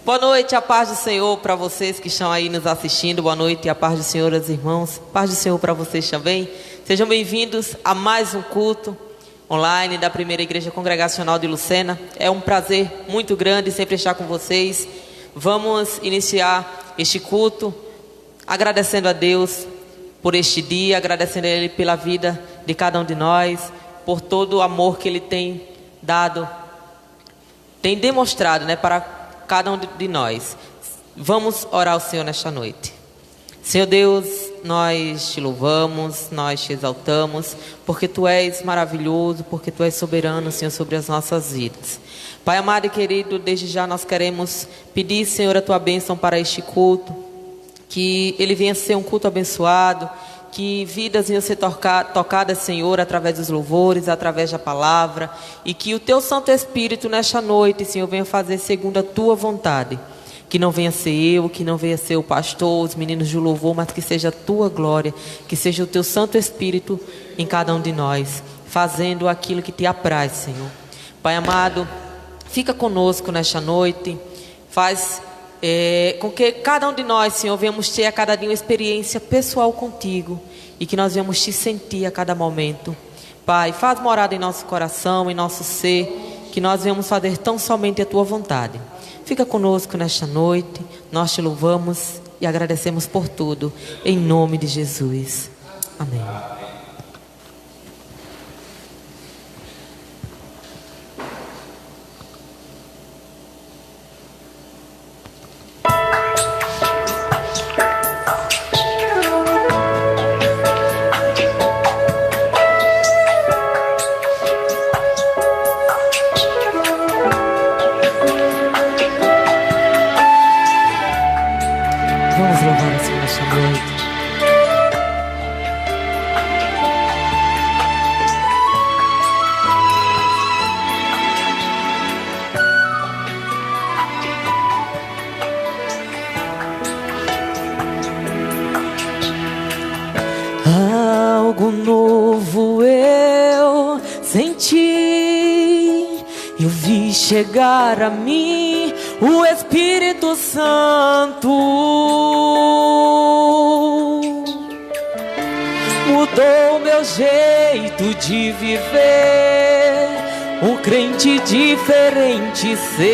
Boa noite, a paz do Senhor para vocês que estão aí nos assistindo. Boa noite, a paz do Senhor aos irmãos. Paz do Senhor para vocês também. Sejam bem-vindos a mais um culto online da Primeira Igreja Congregacional de Lucena. É um prazer muito grande sempre estar com vocês. Vamos iniciar este culto agradecendo a Deus por este dia, agradecendo a Ele pela vida de cada um de nós, por todo o amor que Ele tem dado, tem demonstrado, para cada um de nós. Vamos orar ao Senhor nesta noite. Senhor Deus, nós te louvamos, nós te exaltamos, porque Tu és maravilhoso, porque Tu és soberano, Senhor, sobre as nossas vidas. Pai amado e querido, desde já nós queremos pedir, Senhor, a Tua bênção para este culto, que ele venha ser um culto abençoado, que vidas venham ser tocadas, Senhor, através dos louvores, através da palavra, e que o Teu Santo Espírito nesta noite, Senhor, venha fazer segundo a Tua vontade. Que não venha ser eu, que não venha ser o pastor, os meninos do louvor, mas que seja a Tua glória, que seja o Teu Santo Espírito em cada um de nós, fazendo aquilo que Te apraz, Senhor. Pai amado, fica conosco nesta noite, faz com que cada um de nós, Senhor, venhamos ter a cada dia uma experiência pessoal contigo e que nós venhamos te sentir a cada momento. Pai, faz morada em nosso coração, em nosso ser, que nós venhamos fazer tão somente a Tua vontade. Fica conosco nesta noite, nós te louvamos e agradecemos por tudo, em nome de Jesus. Amém. Algo novo eu senti, eu vi chegar a mim o Espírito Santo. Mudou meu jeito de viver, um crente diferente ser,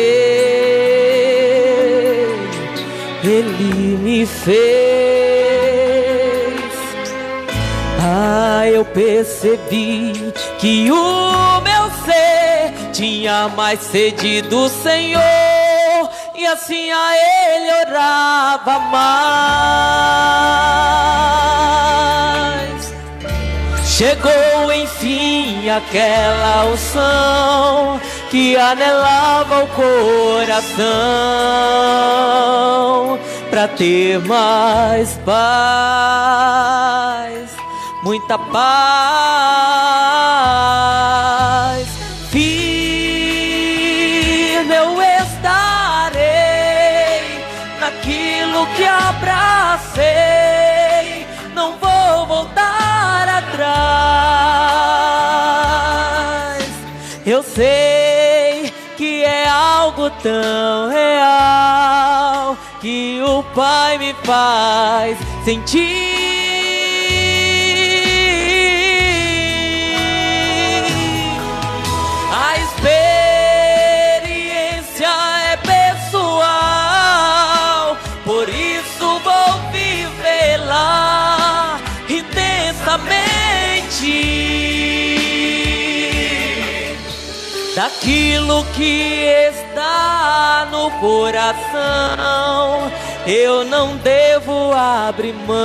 Ele me fez. Eu percebi que o meu ser tinha mais sede do Senhor, e assim a Ele orava mais. Chegou enfim aquela unção que anelava o coração pra ter mais paz, muita paz. Firme eu estarei naquilo que abracei, não vou voltar atrás. Eu sei que é algo tão real que o Pai me faz sentir. A experiência é pessoal, por isso vou vivê-la intensamente. Daquilo que está no coração, eu não devo abrir mão.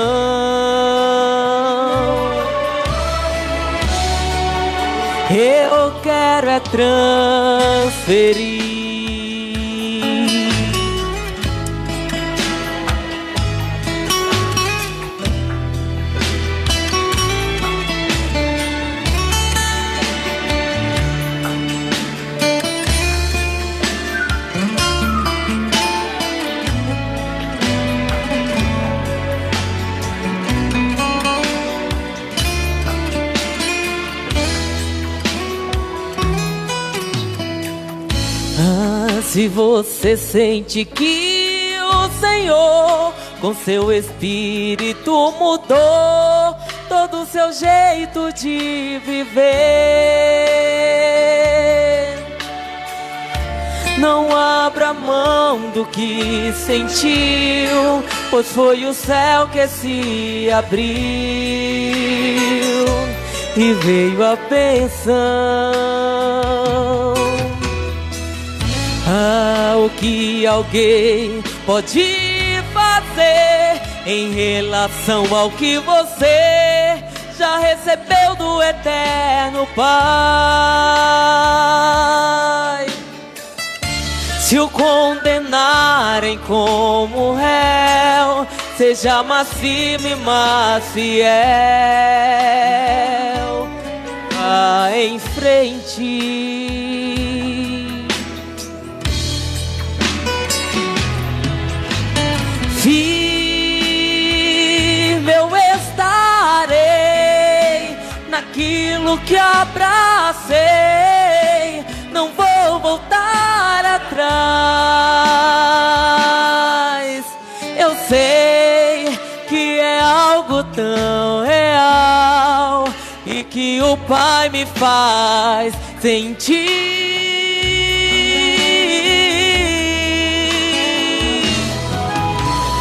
Eu quero é transferir. Se você sente que o Senhor com seu Espírito mudou todo o seu jeito de viver, não abra mão do que sentiu, pois foi o céu que se abriu e veio a bênção. O que alguém pode fazer em relação ao que você já recebeu do Eterno Pai? Se o condenarem como réu, seja mais firme, mais fiel. Vá em frente. Firme eu estarei naquilo que abracei, não vou voltar atrás. Eu sei que é algo tão real e que o Pai me faz sentir.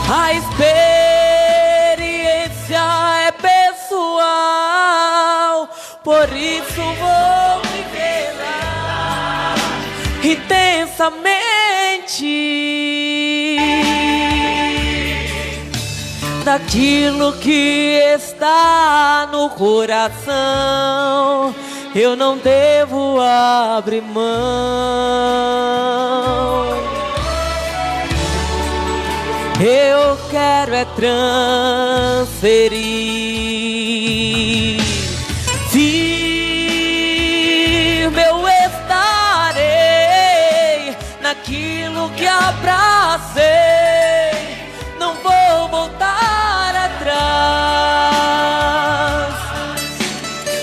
A experiência é pessoal, por isso vou vivê-la intensamente. Daquilo que está no coração, eu não devo abrir mão. Eu quero é transferir. Firme eu estarei naquilo que abracei, não vou voltar atrás.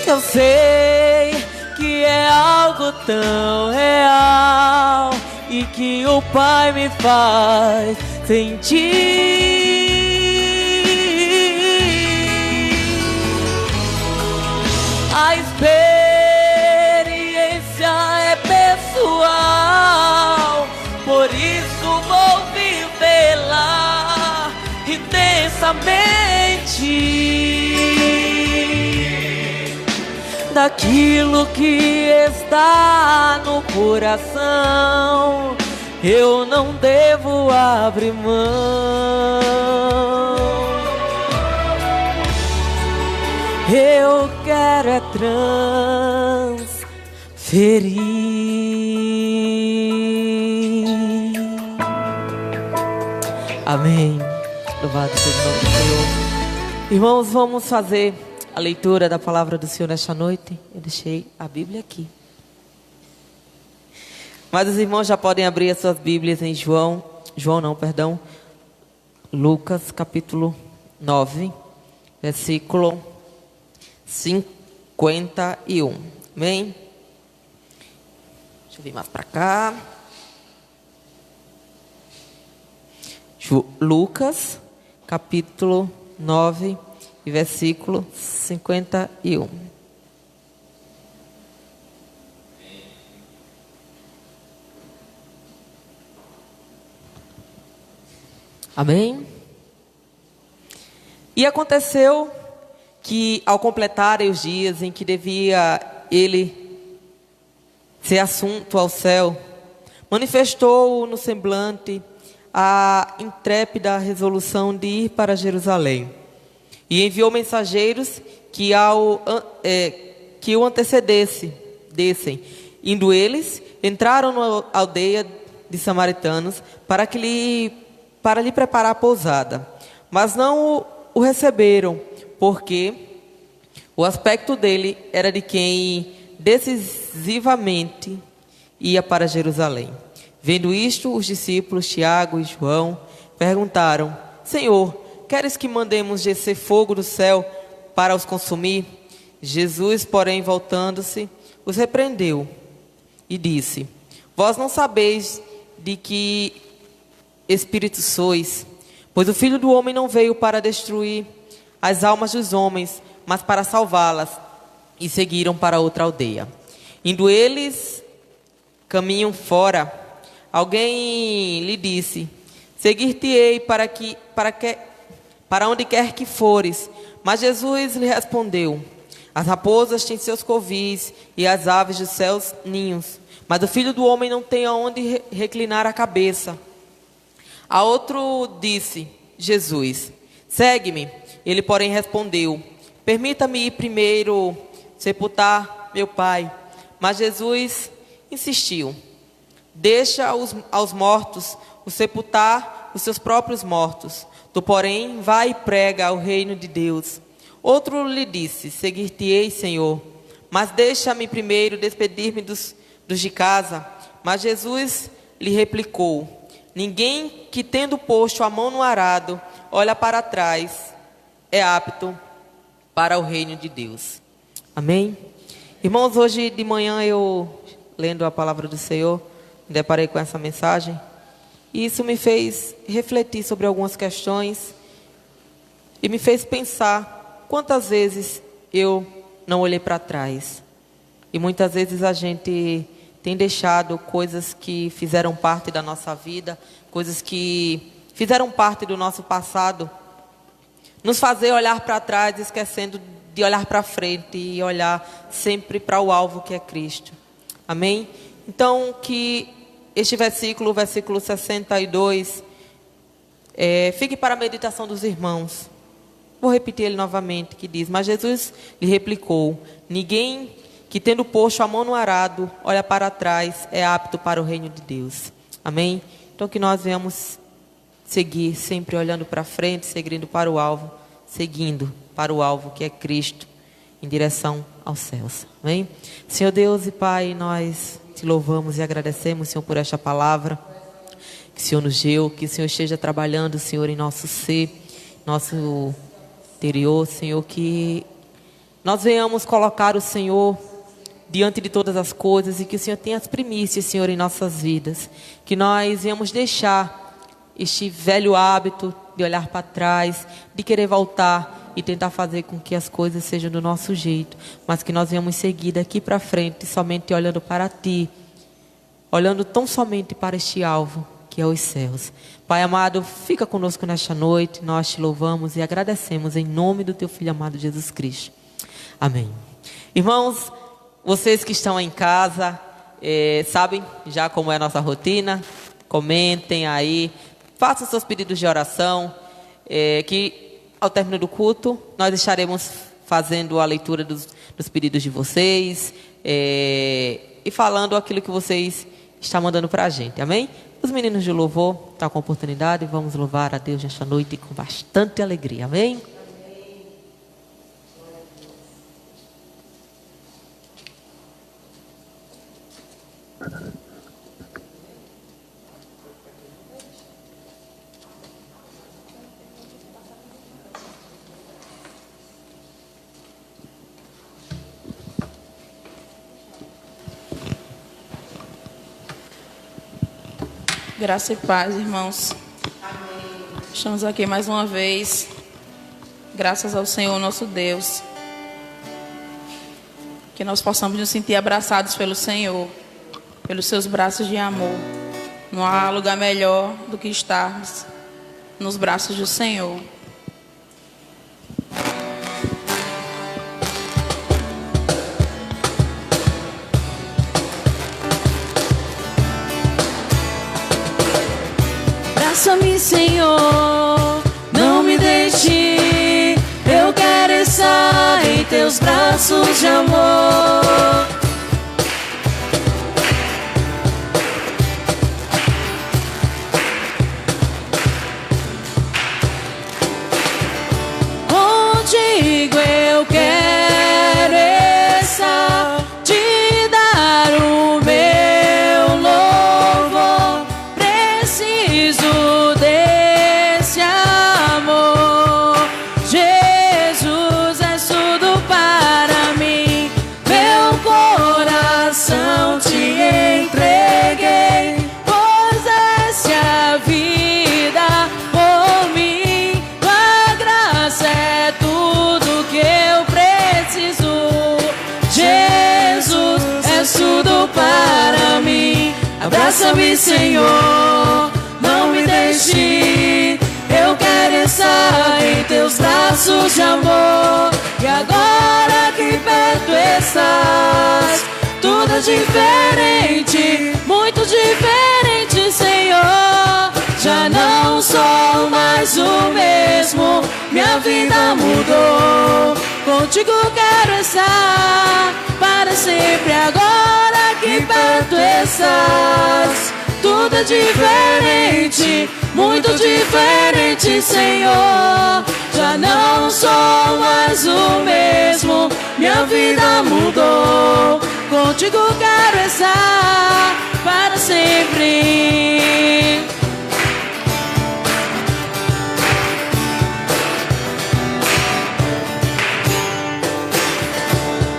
Eu sei que é algo tão real e que o Pai me faz sentir. A experiência é pessoal, por isso vou vivê-la intensamente. Daquilo que está no coração, eu não devo abrir mão. Eu quero é transferir. Amém. Louvado seja o nome do Senhor. Irmãos, vamos fazer a leitura da palavra do Senhor nesta noite. Eu deixei a Bíblia aqui. Mas os irmãos já podem abrir as suas Bíblias em Lucas capítulo 9, versículo 51. Amém? Deixa eu vir mais para cá. Lucas capítulo 9, versículo 51. Amém? E aconteceu que, ao completarem os dias em que devia ele ser assunto ao céu, manifestou no semblante a intrépida resolução de ir para Jerusalém, e enviou mensageiros que o antecedessem. Indo eles, entraram na aldeia de samaritanos para lhe preparar a pousada, mas não o receberam, porque o aspecto dele era de quem decisivamente ia para Jerusalém. Vendo isto, os discípulos Tiago e João perguntaram: Senhor, queres que mandemos descer fogo do céu para os consumir? Jesus, porém, voltando-se, os repreendeu e disse: Vós não sabeis de que espírito sois. Pois o Filho do Homem não veio para destruir as almas dos homens, mas para salvá-las. E seguiram para outra aldeia. Indo eles caminham fora, alguém lhe disse: seguir-te-ei para onde quer que fores. Mas Jesus lhe respondeu: as raposas têm seus covis e as aves dos céus ninhos, mas o Filho do Homem não tem aonde reclinar a cabeça. A outro disse Jesus: segue-me. Ele, porém, respondeu: permita-me ir primeiro sepultar meu pai. Mas Jesus insistiu: deixa aos mortos o sepultar os seus próprios mortos. Tu, porém, vai e prega o reino de Deus. Outro lhe disse: seguir-te-ei, Senhor, mas deixa-me primeiro despedir-me dos de casa. Mas Jesus lhe replicou: ninguém que, tendo posto a mão no arado, olha para trás, é apto para o reino de Deus. Amém? Irmãos, hoje de manhã eu, lendo a palavra do Senhor, me deparei com essa mensagem. E isso me fez refletir sobre algumas questões. E me fez pensar quantas vezes eu não olhei para trás. E muitas vezes a gente tem deixado coisas que fizeram parte da nossa vida, coisas que fizeram parte do nosso passado, nos fazer olhar para trás, esquecendo de olhar para frente e olhar sempre para o alvo que é Cristo. Amém? Então, que este versículo, o versículo 62, fique para a meditação dos irmãos. Vou repetir ele novamente, que diz: mas Jesus lhe replicou: ninguém que, tendo posto a mão no arado, olha para trás, é apto para o reino de Deus. Amém? Então, que nós venhamos seguir sempre olhando para frente, seguindo para o alvo que é Cristo, em direção aos céus. Amém? Senhor Deus e Pai, nós te louvamos e agradecemos, Senhor, por esta palavra que o Senhor nos deu, que o Senhor esteja trabalhando, Senhor, em nosso ser, nosso interior, Senhor, que nós venhamos colocar o Senhor diante de todas as coisas e que o Senhor tenha as primícias, Senhor, em nossas vidas, que nós venhamos deixar este velho hábito de olhar para trás, de querer voltar e tentar fazer com que as coisas sejam do nosso jeito, mas que nós venhamos seguir daqui para frente, somente olhando para Ti, olhando tão somente para este alvo, que é os céus. Pai amado, fica conosco nesta noite, nós te louvamos e agradecemos em nome do Teu Filho amado Jesus Cristo. Amém. Irmãos, vocês que estão em casa, sabem já como é a nossa rotina, comentem aí, façam seus pedidos de oração, que ao término do culto nós estaremos fazendo a leitura dos pedidos de vocês e falando aquilo que vocês estão mandando para a gente, amém? Os meninos de louvor estão com a oportunidade, vamos louvar a Deus nesta noite com bastante alegria, amém? Graça e paz, irmãos. Amém. Estamos aqui mais uma vez, graças ao Senhor nosso Deus. Que nós possamos nos sentir abraçados pelo Senhor, pelos seus braços de amor. Não há lugar melhor do que estarmos nos braços do Senhor. Abraça-me, Senhor, não me deixe, eu quero estar em teus braços de amor. Contigo eu quero estar, te dar o meu louvor. Preciso desse amor. Jesus é tudo para mim. Meu coração te entreguei, pois Abraça-me, Senhor, não me deixe. Eu quero estar em teus braços de amor. E agora que perto estás, tudo é diferente, muito diferente, Senhor. Já não sou mais o mesmo, minha vida mudou. Contigo quero estar para sempre. Agora que perto estás, tudo é diferente, muito diferente, Senhor. Já não sou mais o mesmo, minha vida mudou. Contigo quero estar para sempre.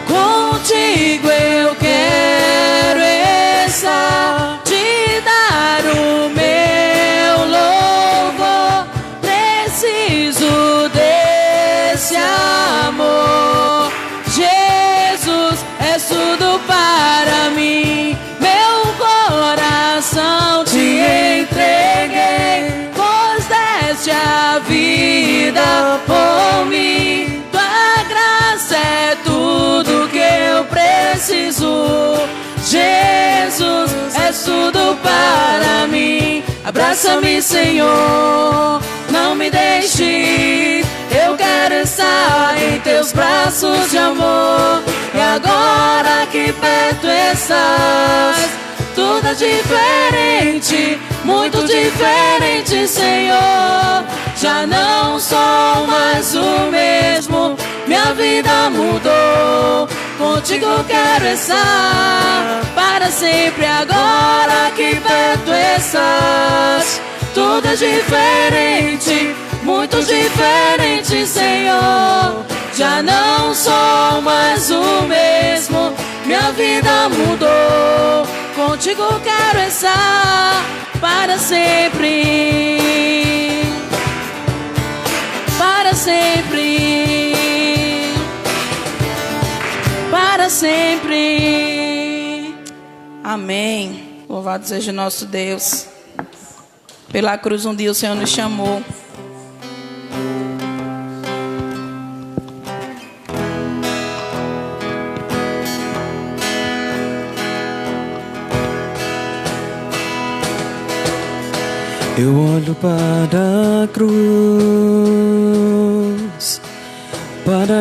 Contigo eu quero estar, te dar o meu louvor. Preciso desse amor. Jesus, és tudo para mim. Meu coração te entreguei, pois deste a vida por mim. Tua graça é tudo que eu preciso. Jesus, és tudo para mim. Abraça-me, Senhor, não me deixe. Eu quero estar em teus braços de amor. E agora que perto estás, tudo é diferente, muito diferente, Senhor. Já não sou mais o mesmo, minha vida mudou. Contigo quero estar para sempre. Agora que perto estás, tudo é diferente, muito diferente, Senhor. Já não sou mais o mesmo, minha vida mudou. Contigo quero estar para sempre, para sempre, para sempre. Amém. Louvado seja nosso Deus. Pela cruz um dia o Senhor nos chamou. Eu olho para a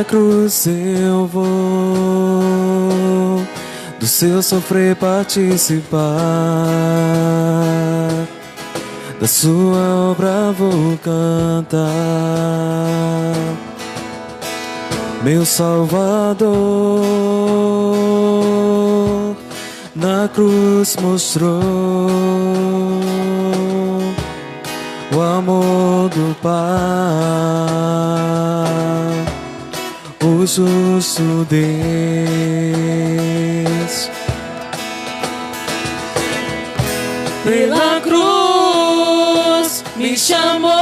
cruz eu vou, do seu sofrer participar, da sua obra vou cantar. Meu Salvador na cruz mostrou o amor do Pai, o justo Deus. Pela cruz me chamou,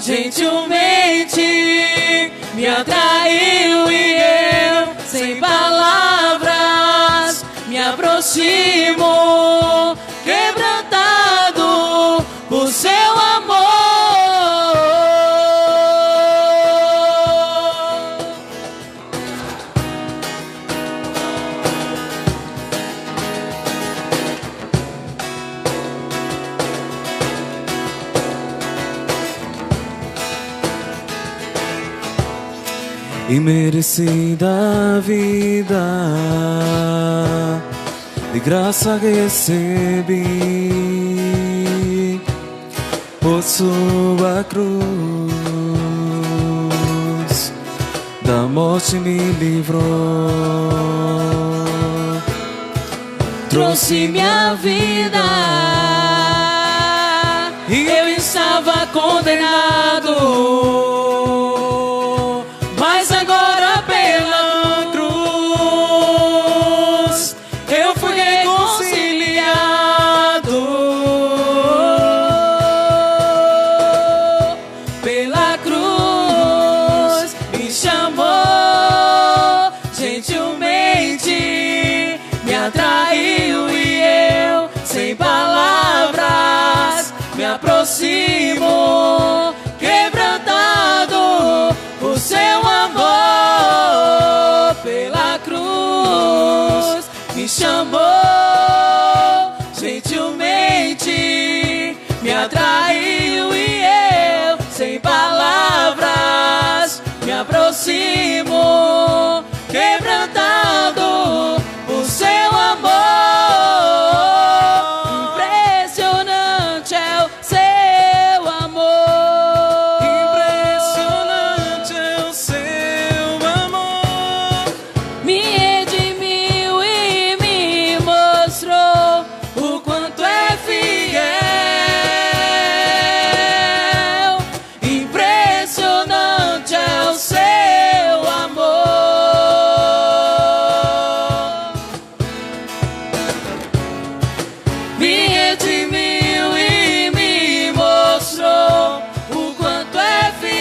gentilmente me atraiu e eu, sem palavras, me aproximo, quebrantado por seu amor. Imerecida vida, de graça recebi, por sua cruz, da morte me livrou. Trouxe minha vida, e eu estava condenado. Atraiu e aproximo, quebrantado por seu amor. Pela cruz me chamou, gentilmente me atraiu e eu, sem palavras, me aproximo, quebrantado por seu amor. Impressionante é o seu amor. Impressionante é o seu amor. Me redimiu e me mostrou o quanto é fiel. Impressionante é o seu amor. Me redimiu e me mostrou o quanto é fiel.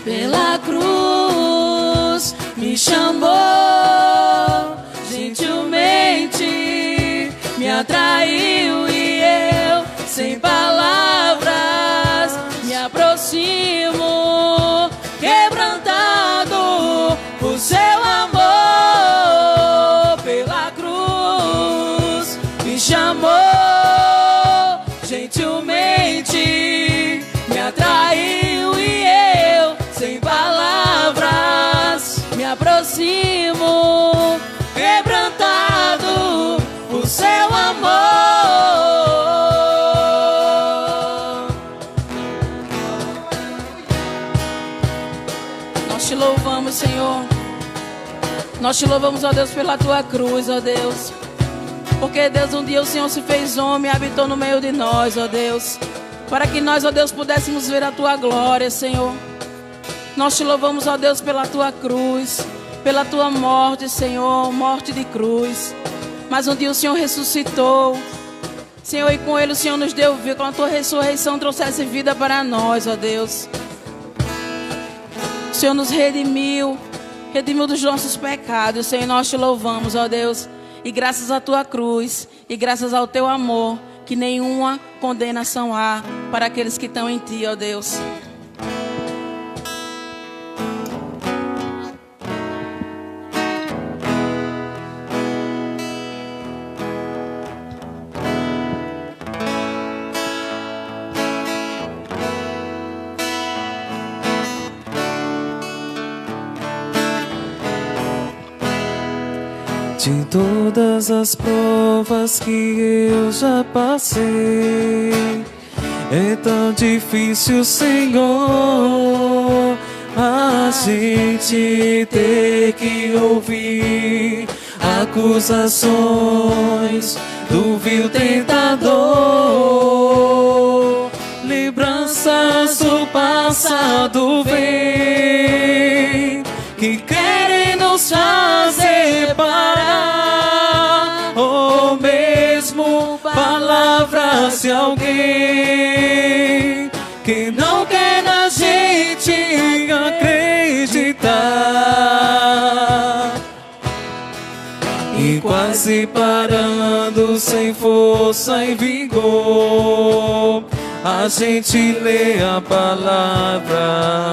Pela cruz me chamou, gentilmente me atraiu e eu, sem palavras, me aproximo, quebrantado por seu amor. Pela cruz me chamou, gentilmente me atraiu e eu, sem palavras, me aproximo, quebrantado por seu amor. Nós te louvamos, Senhor. Nós te louvamos, ó Deus, pela tua cruz, ó Deus. Porque, Deus, um dia o Senhor se fez homem e habitou no meio de nós, ó Deus. Para que nós, ó Deus, pudéssemos ver a tua glória, Senhor. Nós te louvamos, ó Deus, pela tua cruz, pela tua morte, Senhor, morte de cruz. Mas um dia o Senhor ressuscitou, Senhor, e com ele o Senhor nos deu vida, com a tua ressurreição trouxesse vida para nós, ó Deus. O Senhor nos redimiu dos nossos pecados, Senhor, nós te louvamos, ó Deus. E graças à tua cruz, e graças ao teu amor, que nenhuma condenação há para aqueles que estão em ti, ó Deus. De todas as provas que eu já passei, é tão difícil, Senhor, a gente ter que ouvir acusações do vil tentador. Lembranças do passado vêm, que querem nos fazer parar, ou mesmo palavras de alguém que não quer na gente acreditar. E quase parando, sem força e vigor, a gente lê a palavra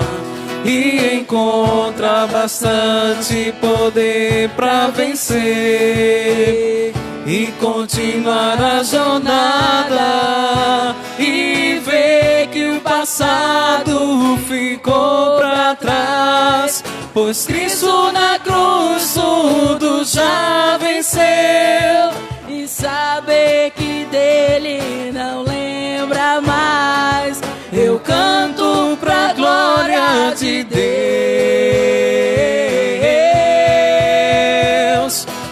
e encontra bastante poder para vencer e continuar a jornada, e ver que o passado ficou para trás, pois Cristo na cruz tudo já venceu, e saber que dele não lembra mais. Eu canto pra glória de Deus.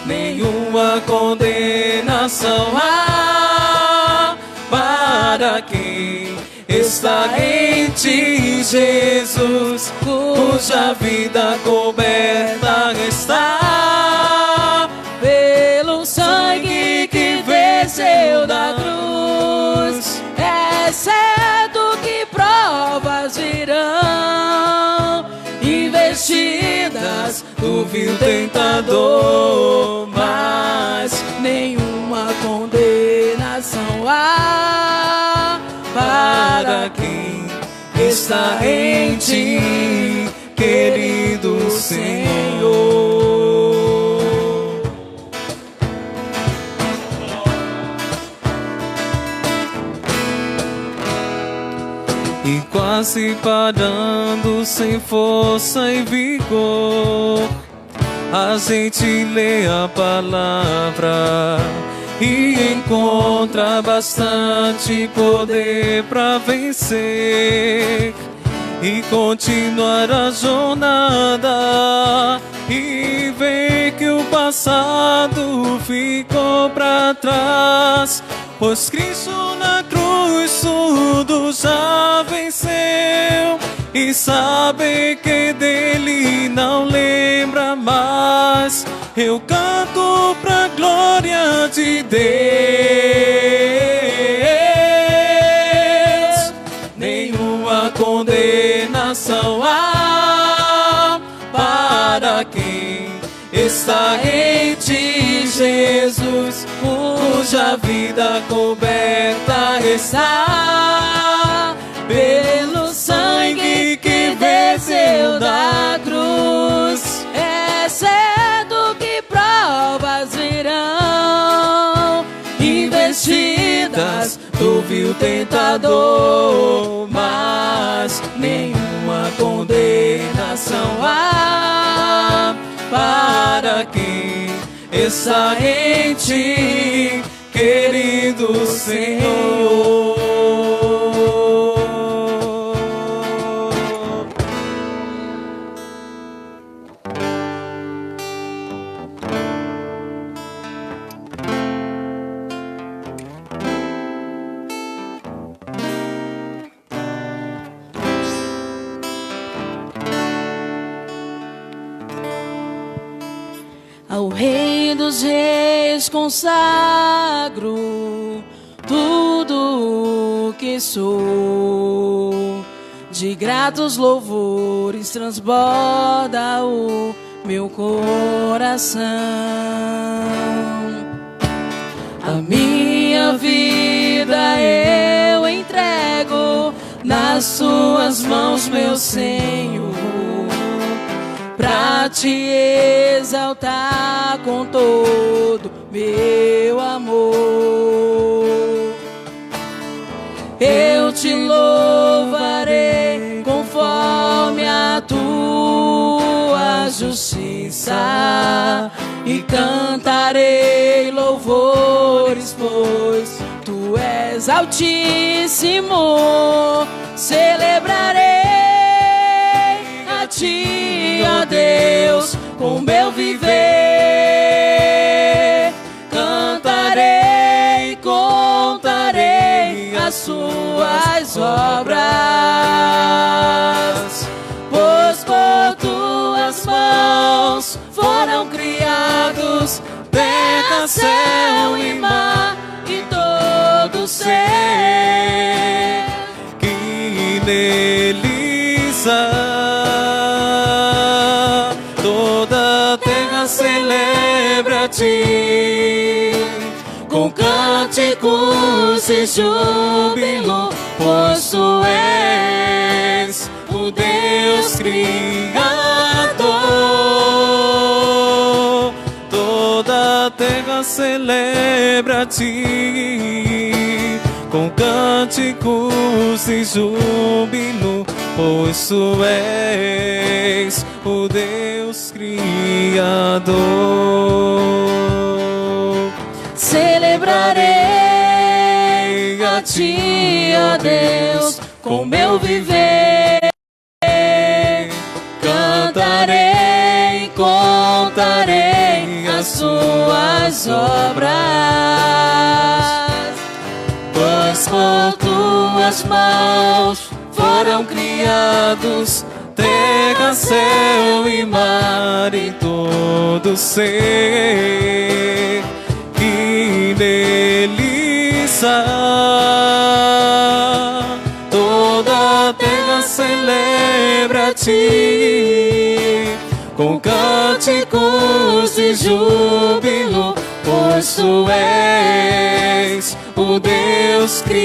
Nenhuma condenação há para quem está em ti, Jesus, cuja vida coberta está pelo sangue que venceu da cruz. É certo que provas virão, investidas do vil tentador, mas está em ti, querido Senhor. E quase parando sem força e vigor, a gente lê a palavra e encontra bastante poder para vencer e continuar a jornada, e ver que o passado ficou para trás, pois Cristo na cruz tudo já venceu, e saber que dele não lembra mais. Eu canto pra glória de Deus. Nenhuma condenação há para quem está em ti, Jesus, cuja vida coberta está pelo sangue que desceu da cruz. É certo que provas virão, investidas do vil tentador, mas nenhuma condenação há para quem está em ti, querido Senhor. Ao Rei dos Reis consagro tudo o que sou, de gratos louvores transborda o meu coração. A minha vida eu entrego nas suas mãos, meu Senhor, pra te exaltar com todo meu amor. Eu te louvarei conforme a tua justiça e cantarei louvores, pois tu és altíssimo. Celebrarei a ti, ó Deus, com meu viver. Cantarei e contarei as suas obras, pois por tuas mãos foram criados terra, céu e mar e todo ser que neles há. Toda a terra celebra a ti com cânticos e júbilo, pois tu és o Deus Criador. Toda a terra celebra a ti com cânticos e júbilo, pois tu és o Deus Criador. Celebrarei a ti, ó Deus, com meu viver. Cantarei e contarei as suas obras, pois por tuas mãos foram criados terra, céu e mar e todo ser que neles há. Toda a terra celebra a ti com cânticos de júbilo, pois tu és o Deus Criador.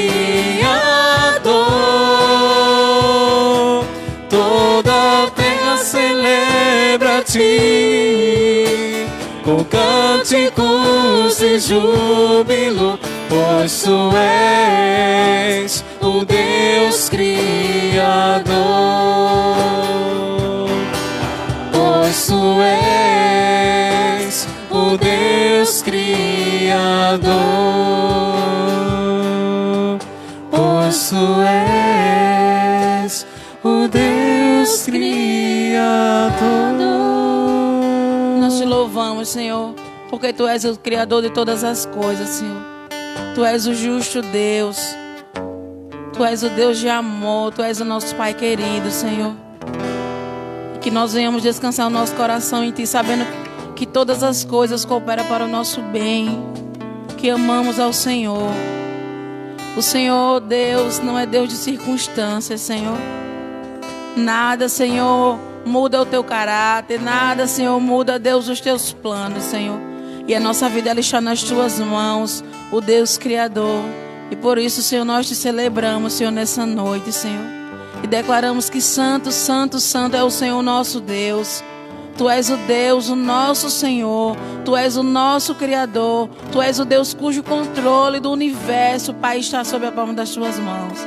cânticos de júbilo, pois tu és o Deus Criador. Pois tu és o Deus Criador. Pois tu és o Deus Criador. Nós te louvamos, Senhor, porque Tu és o Criador de todas as coisas, Senhor. Tu és o justo Deus. Tu és o Deus de amor. Tu és o nosso Pai querido, Senhor. E que nós venhamos descansar o nosso coração em Ti, sabendo que todas as coisas cooperam para o nosso bem, que amamos ao Senhor. O Senhor, Deus, não é Deus de circunstâncias, Senhor. Nada, Senhor, muda o Teu caráter. Nada, Senhor, muda, Deus, os Teus planos, Senhor. E a nossa vida, ela está nas Tuas mãos, o Deus Criador. E por isso, Senhor, nós Te celebramos, Senhor, nessa noite, Senhor. E declaramos que santo, santo, santo é o Senhor nosso Deus. Tu és o Deus, o nosso Senhor. Tu és o nosso Criador. Tu és o Deus cujo controle do universo, Pai, está sob a palma das Tuas mãos.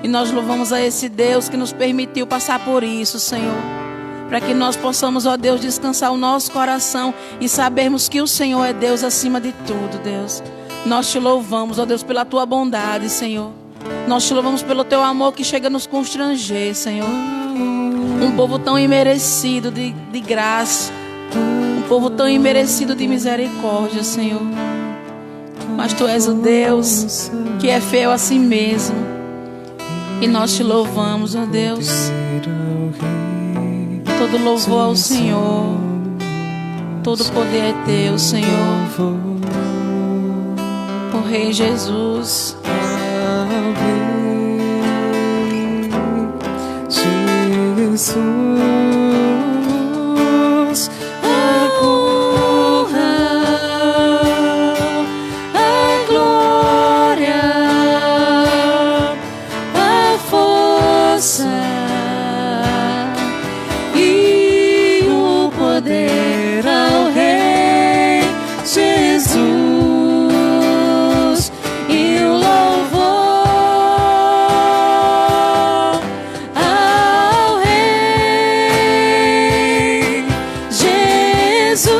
E nós louvamos a esse Deus que nos permitiu passar por isso, Senhor. Para que nós possamos, ó Deus, descansar o nosso coração e sabermos que o Senhor é Deus acima de tudo, Deus. Nós Te louvamos, ó Deus, pela Tua bondade, Senhor. Nós Te louvamos pelo Teu amor que chega a nos constranger, Senhor. Um povo tão imerecido de graça. Um povo tão imerecido de misericórdia, Senhor. Mas Tu és o Deus que é fiel a Si mesmo. E nós Te louvamos, ó Deus. Todo louvor ao Senhor. Todo poder é Teu, Senhor. O Rei Jesus. Jesus, a honra, a glória, a força e o poder ao Rei Jesus e o louvor ao Rei Jesus,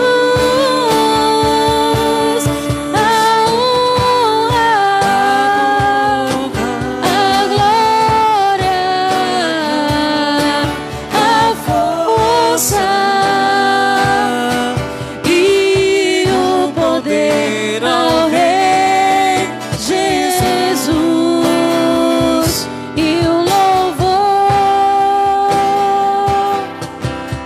a honra, a glória, a força e o poder ao Rei Jesus e o louvor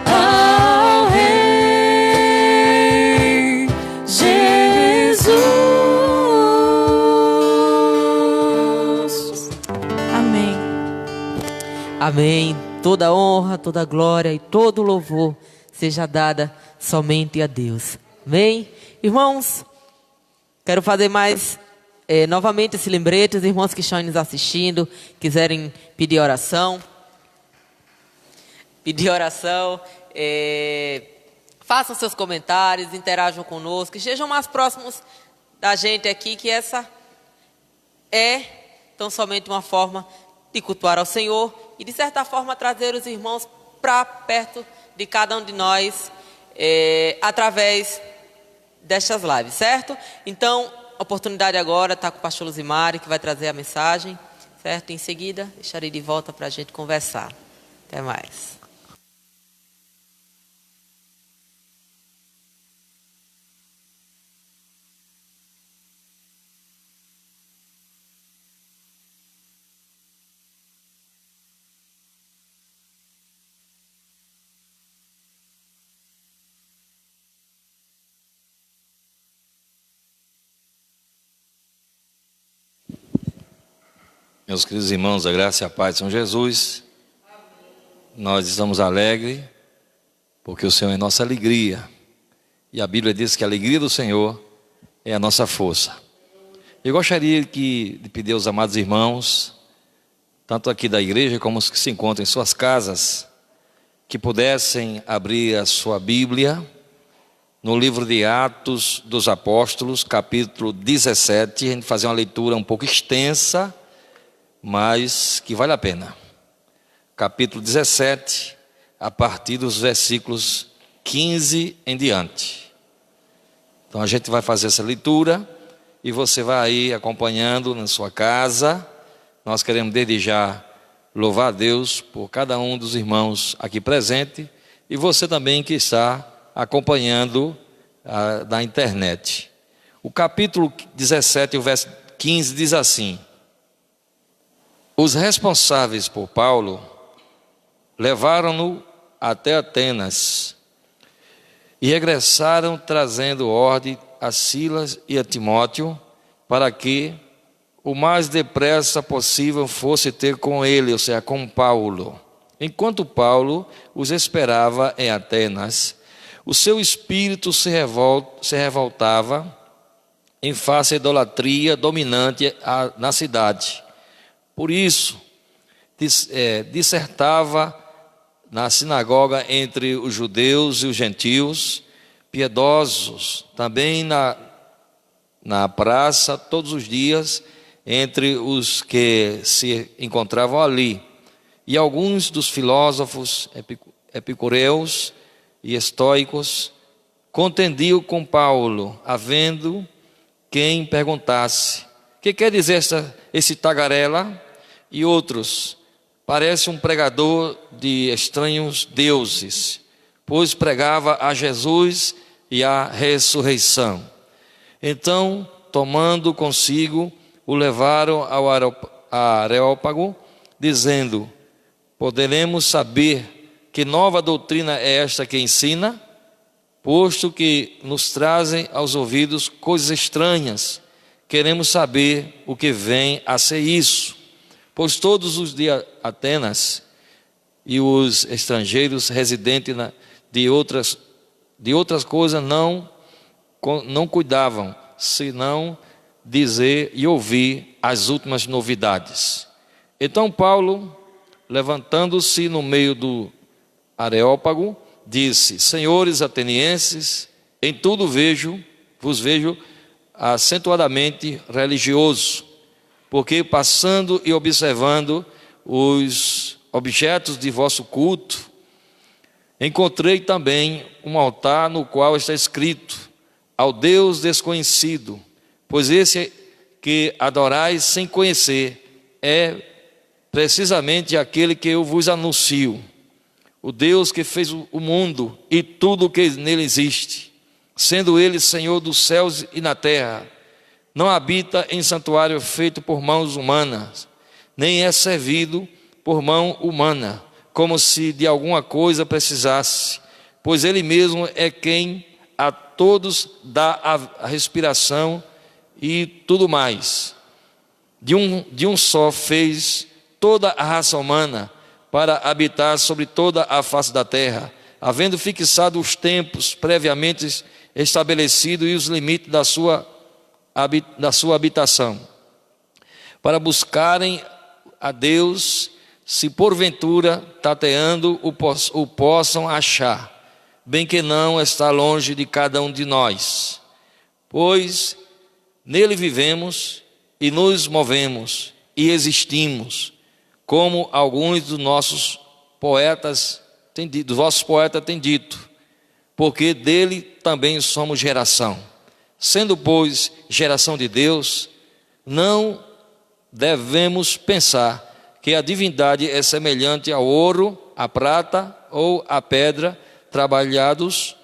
ao Rei Jesus. Amém. Amém. Toda honra, toda glória e todo louvor seja dada somente a Deus. Amém? Irmãos, quero fazer mais novamente esse lembrete. Os irmãos que estão nos assistindo, quiserem pedir oração, façam seus comentários, interajam conosco, estejam mais próximos da gente aqui, que essa é tão somente uma forma de cultuar ao Senhor e de certa forma trazer os irmãos para perto de cada um de nós através destas lives, certo? Então, a oportunidade agora está com o pastor Luzimari, que vai trazer a mensagem, certo? Em seguida, deixarei de volta para a gente conversar. Até mais. Meus queridos irmãos, a graça e a paz de São Jesus. Nós estamos alegres porque o Senhor é nossa alegria. E a Bíblia diz que a alegria do Senhor é a nossa força. Eu gostaria de pedir aos amados irmãos, tanto aqui da igreja como os que se encontram em suas casas, que pudessem abrir a sua Bíblia no livro de Atos dos Apóstolos, capítulo 17. A gente fazer uma leitura um pouco extensa, mas que vale a pena. Capítulo 17, a partir dos versículos 15 em diante. Então a gente vai fazer essa leitura e você vai aí acompanhando na sua casa. Nós queremos desde já louvar a Deus por cada um dos irmãos aqui presente e você também que está acompanhando da internet. O capítulo 17, o verso 15 diz assim: os responsáveis por Paulo levaram-no até Atenas e regressaram trazendo ordem a Silas e a Timóteo para que o mais depressa possível fosse ter com ele, ou seja, com Paulo. Enquanto Paulo os esperava em Atenas, o seu espírito se revoltava em face à idolatria dominante na cidade. Por isso, dissertava na sinagoga entre os judeus e os gentios, piedosos, também na praça, todos os dias, entre os que se encontravam ali. E alguns dos filósofos epicureus e estoicos contendiam com Paulo, havendo quem perguntasse: o que quer dizer esse tagarela? E outros: parece um pregador de estranhos deuses, pois pregava a Jesus e a ressurreição. Então, tomando consigo, o levaram ao Areópago, dizendo: poderemos saber que nova doutrina é esta que ensina, posto que nos trazem aos ouvidos coisas estranhas. Queremos saber o que vem a ser isso, pois todos os de Atenas e os estrangeiros residentes de outras coisas não cuidavam, senão dizer e ouvir as últimas novidades. Então Paulo, levantando-se no meio do Areópago, disse: senhores atenienses, em tudo vos vejo acentuadamente religioso, porque passando e observando os objetos de vosso culto, encontrei também um altar no qual está escrito: ao Deus desconhecido, pois esse que adorais sem conhecer é precisamente aquele que eu vos anuncio, o Deus que fez o mundo e tudo o que nele existe, sendo ele Senhor dos céus e na terra. Não habita em santuário feito por mãos humanas, nem é servido por mão humana, como se de alguma coisa precisasse, pois ele mesmo é quem a todos dá a respiração e tudo mais. De um só fez toda a raça humana para habitar sobre toda a face da terra, havendo fixado os tempos previamente estabelecidos e os limites da sua habitação, para buscarem a Deus, se porventura tateando o possam achar, bem que não está longe de cada um de nós, pois nele vivemos e nos movemos e existimos, como alguns dos nossos poetas têm dito, porque dele também somos geração. Sendo, pois, geração de Deus, não devemos pensar que a divindade é semelhante ao ouro, à prata ou à pedra, trabalhados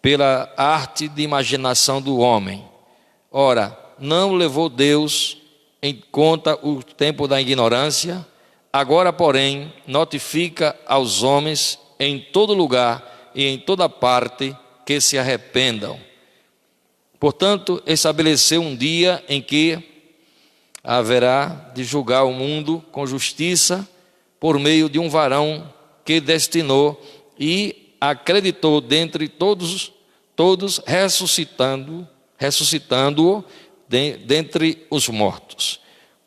pela arte de imaginação do homem. Ora, não levou Deus em conta o tempo da ignorância, agora, porém, notifica aos homens em todo lugar e em toda parte que se arrependam. Portanto, estabeleceu um dia em que haverá de julgar o mundo com justiça por meio de um varão que destinou e acreditou dentre todos ressuscitando-o dentre os mortos.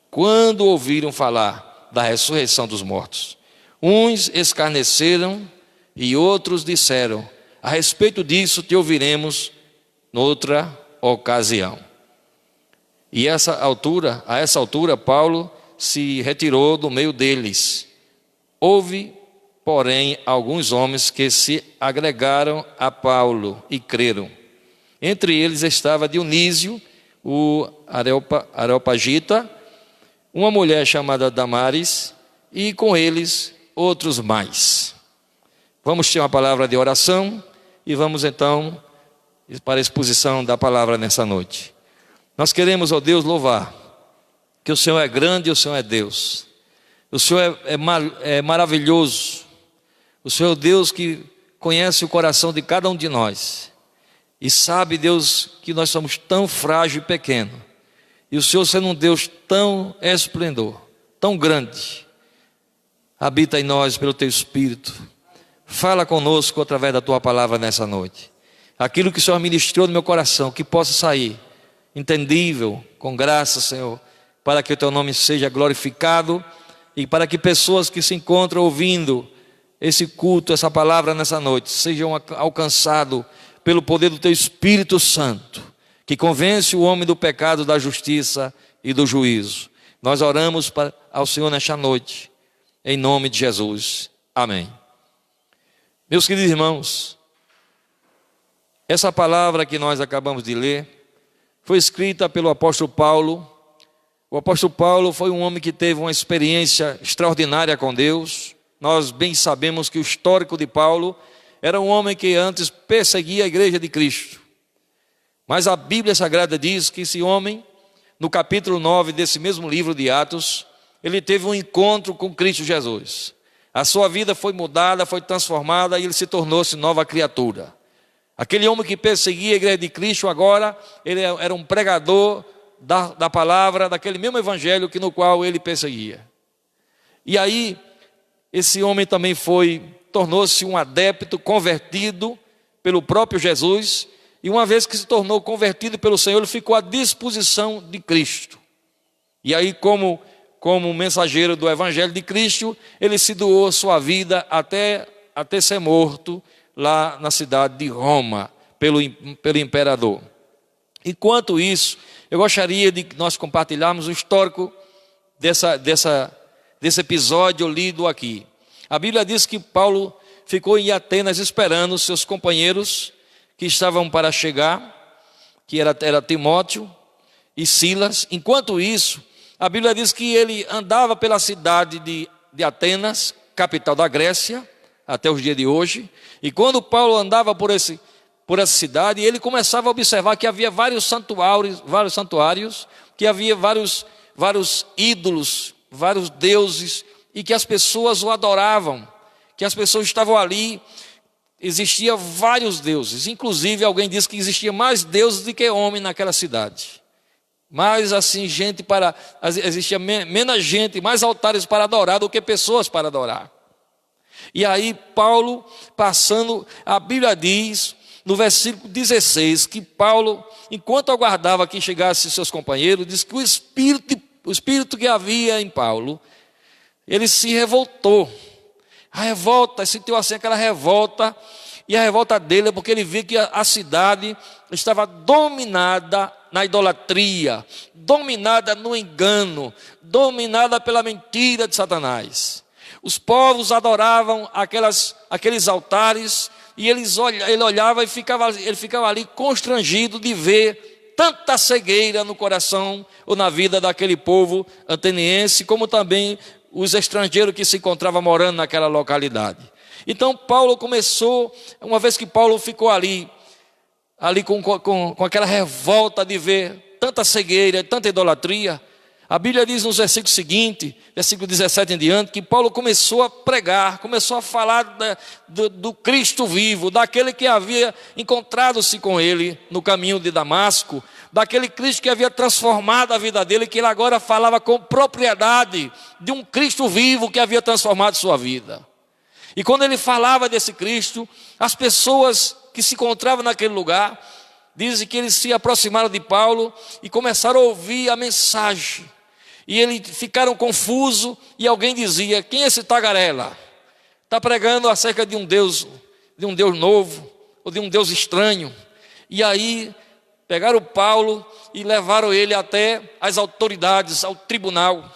Quando ouviram falar da ressurreição dos mortos, uns escarneceram e outros disseram: A respeito disso te ouviremos noutra ocasião. E a essa altura, Paulo se retirou do meio deles. Houve, porém, alguns homens que se agregaram a Paulo e creram. Entre eles estava Dionísio, o Areopagita, uma mulher chamada Damaris, e com eles outros mais. Vamos ter uma palavra de oração e vamos então para a exposição da palavra nessa noite. Nós queremos, ó Deus, louvar que o Senhor é grande e o Senhor é Deus. O Senhor é maravilhoso. O Senhor é o Deus que conhece o coração de cada um de nós. E sabe, Deus, que nós somos tão frágil e pequeno. E o Senhor, sendo um Deus tão esplendor, tão grande, habita em nós pelo Teu Espírito. Fala conosco através da Tua palavra nessa noite. Aquilo que o Senhor ministrou no meu coração, que possa sair entendível, com graça, Senhor, para que o Teu nome seja glorificado e para que pessoas que se encontram ouvindo esse culto, essa palavra nessa noite, sejam alcançados pelo poder do Teu Espírito Santo, que convence o homem do pecado, da justiça e do juízo. Nós oramos ao Senhor nesta noite, em nome de Jesus. Amém. Meus queridos irmãos, essa palavra que nós acabamos de ler foi escrita pelo apóstolo Paulo. O apóstolo Paulo foi um homem que teve uma experiência extraordinária com Deus. Nós bem sabemos que o histórico de Paulo era um homem que antes perseguia a igreja de Cristo. Mas a Bíblia Sagrada diz que esse homem, no capítulo 9 desse mesmo livro de Atos, ele teve um encontro com Cristo Jesus. A sua vida foi mudada, foi transformada e ele se tornou-se nova criatura. Aquele homem que perseguia a igreja de Cristo, agora ele era um pregador da palavra, daquele mesmo evangelho no qual ele perseguia. E aí, esse homem também tornou-se um adepto convertido pelo próprio Jesus, e uma vez que se tornou convertido pelo Senhor, ele ficou à disposição de Cristo. E aí, como mensageiro do evangelho de Cristo, ele se doou sua vida até ser morto lá na cidade de Roma, pelo imperador. Enquanto isso, eu gostaria de que nós compartilharmos o histórico desse episódio lido aqui. A Bíblia diz que Paulo ficou em Atenas esperando seus companheiros que estavam para chegar, que era Timóteo e Silas. Enquanto isso, a Bíblia diz que ele andava pela cidade de Atenas, capital da Grécia, até os dias de hoje. E quando Paulo andava por essa cidade, ele começava a observar que havia vários santuários, que havia vários ídolos, vários deuses, e que as pessoas o adoravam, que as pessoas estavam ali. Existiam vários deuses, inclusive alguém disse que existia mais deuses do que homem naquela cidade. Mais assim, existia menos gente, mais altares para adorar do que pessoas para adorar. E aí Paulo, passando, a Bíblia diz, no versículo 16, que Paulo, enquanto aguardava que chegassem seus companheiros, diz que o espírito que havia em Paulo, ele se revoltou. A revolta, sentiu assim aquela revolta, e a revolta dele é porque ele viu que a cidade estava dominada na idolatria, dominada no engano, dominada pela mentira de Satanás. Os povos adoravam aqueles altares, e ele olhava e ele ficava ali constrangido de ver tanta cegueira no coração ou na vida daquele povo ateniense, como também os estrangeiros que se encontravam morando naquela localidade. Então Paulo começou, uma vez que Paulo ficou ali com aquela revolta de ver tanta cegueira, tanta idolatria, a Bíblia diz nos versículos seguintes, versículo 17 em diante, que Paulo começou a pregar, começou a falar do Cristo vivo, daquele que havia encontrado-se com ele no caminho de Damasco, daquele Cristo que havia transformado a vida dele, que ele agora falava com propriedade de um Cristo vivo que havia transformado sua vida. E quando ele falava desse Cristo, as pessoas que se encontravam naquele lugar, dizem que eles se aproximaram de Paulo e começaram a ouvir a mensagem. E eles ficaram confusos, e alguém dizia: quem é esse tagarela? Está pregando acerca de um Deus novo, ou de um Deus estranho. E aí pegaram Paulo e levaram ele até as autoridades, ao tribunal.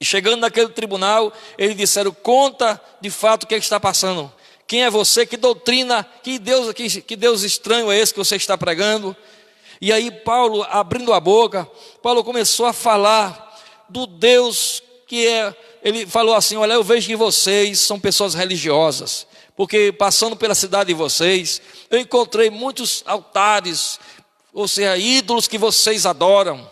E chegando naquele tribunal, eles disseram: conta de fato o que está passando. Quem é você? Que doutrina, que Deus estranho é esse que você está pregando? E aí Paulo, abrindo a boca, Paulo começou a falar do Deus que é. Ele falou assim: olha, eu vejo que vocês são pessoas religiosas, porque passando pela cidade de vocês, eu encontrei muitos altares, ou seja, ídolos que vocês adoram.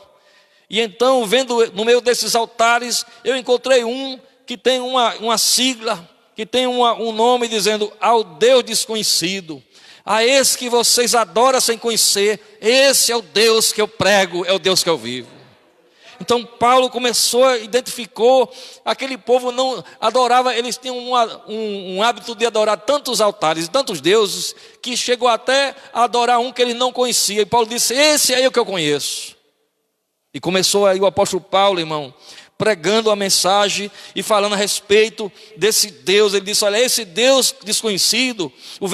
E então, vendo no meio desses altares, eu encontrei um que tem uma sigla, que tem um nome dizendo: ao Deus desconhecido. A esse que vocês adoram sem conhecer, esse é o Deus que eu prego, é o Deus que eu vivo. Então Paulo identificou, aquele povo não adorava, eles tinham um hábito de adorar tantos altares, tantos deuses, que chegou até a adorar um que ele não conhecia. E Paulo disse: esse é o que eu conheço. E começou aí o apóstolo Paulo, irmão, pregando a mensagem e falando a respeito desse Deus. Ele disse: olha, esse Deus desconhecido, o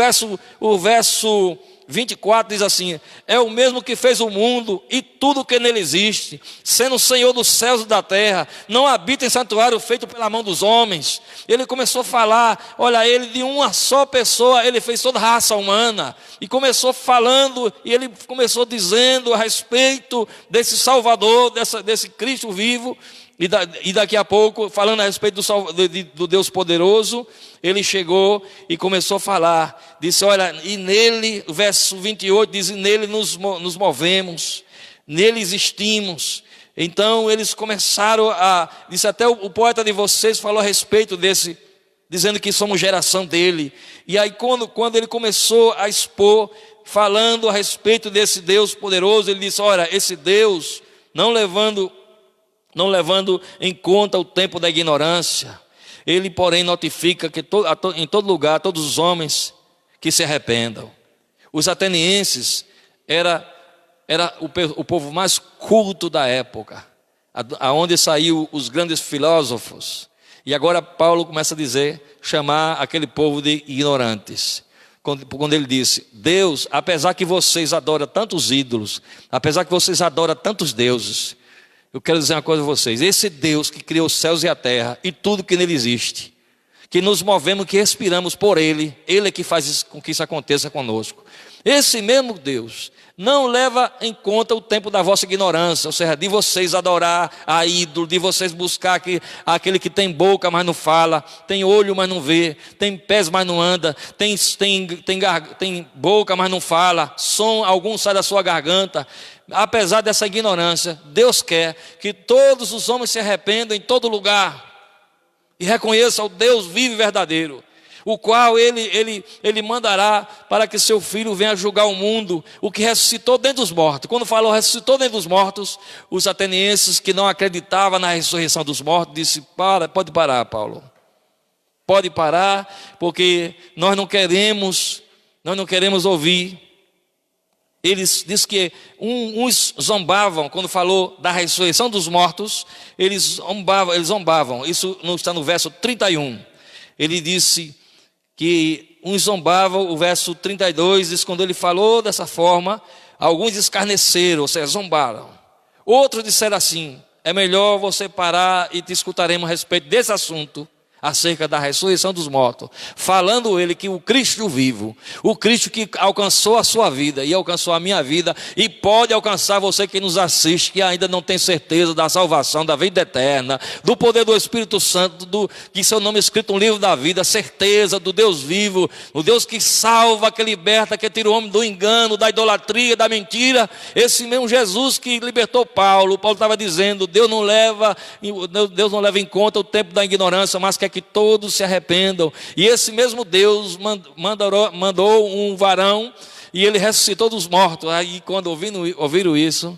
verso 24 diz assim: é o mesmo que fez o mundo e tudo que nele existe, sendo o Senhor dos céus e da terra, não habita em santuário feito pela mão dos homens. Ele começou a falar, olha, ele de uma só pessoa, ele fez toda a raça humana, e começou falando, e ele começou dizendo a respeito desse Salvador, desse Cristo vivo. E daqui a pouco, falando a respeito do Deus poderoso, ele chegou e começou a falar. Disse: olha, e nele, o verso 28 diz: e nele nos movemos, nele existimos. Então eles começaram disse até o poeta de vocês falou a respeito desse, dizendo que somos geração dele. E aí quando ele começou a expor, falando a respeito desse Deus poderoso, ele disse: olha, esse Deus, não levando em conta o tempo da ignorância, ele porém notifica que em todo lugar, todos os homens que se arrependam. Os atenienses era o povo mais culto da época, aonde saiu os grandes filósofos. E agora Paulo começa a chamar aquele povo de ignorantes. Quando ele disse: Deus, apesar que vocês adoram tantos ídolos, apesar que vocês adoram tantos deuses, eu quero dizer uma coisa a vocês: esse Deus que criou os céus e a terra e tudo que nele existe, que nos movemos, que respiramos por Ele é que faz com que isso aconteça conosco. Esse mesmo Deus não leva em conta o tempo da vossa ignorância, ou seja, de vocês adorar a ídolo, de vocês buscar aquele que tem boca, mas não fala, tem olho, mas não vê, tem pés, mas não anda, tem boca, mas não fala, som algum sai da sua garganta. Apesar dessa ignorância, Deus quer que todos os homens se arrependam em todo lugar e reconheçam o Deus vivo e verdadeiro, o qual ele mandará para que seu Filho venha julgar o mundo, o que ressuscitou dentre os mortos. Quando falou ressuscitou dentre os mortos, os atenienses que não acreditavam na ressurreição dos mortos disse: pode parar, Paulo, pode parar, porque nós não queremos ouvir. Eles diz que uns zombavam quando falou da ressurreição dos mortos, eles zombavam. Isso não está no verso 31. Ele disse que uns zombavam. O verso 32 diz: quando ele falou dessa forma, alguns escarneceram, ou seja, zombaram. Outros disseram assim: é melhor você parar e te escutaremos a respeito desse assunto, acerca da ressurreição dos mortos, falando ele que o Cristo vivo, o Cristo que alcançou a sua vida e alcançou a minha vida e pode alcançar você que nos assiste, que ainda não tem certeza da salvação, da vida eterna, do poder do Espírito Santo, que seu nome é escrito no livro da vida, certeza do Deus vivo, o Deus que salva, que liberta, que tira o homem do engano, da idolatria, da mentira. Esse mesmo Jesus que libertou Paulo estava dizendo: Deus não leva em conta o tempo da ignorância, mas que todos se arrependam. E esse mesmo Deus mandou um varão e ele ressuscitou dos mortos. Aí quando ouviram isso,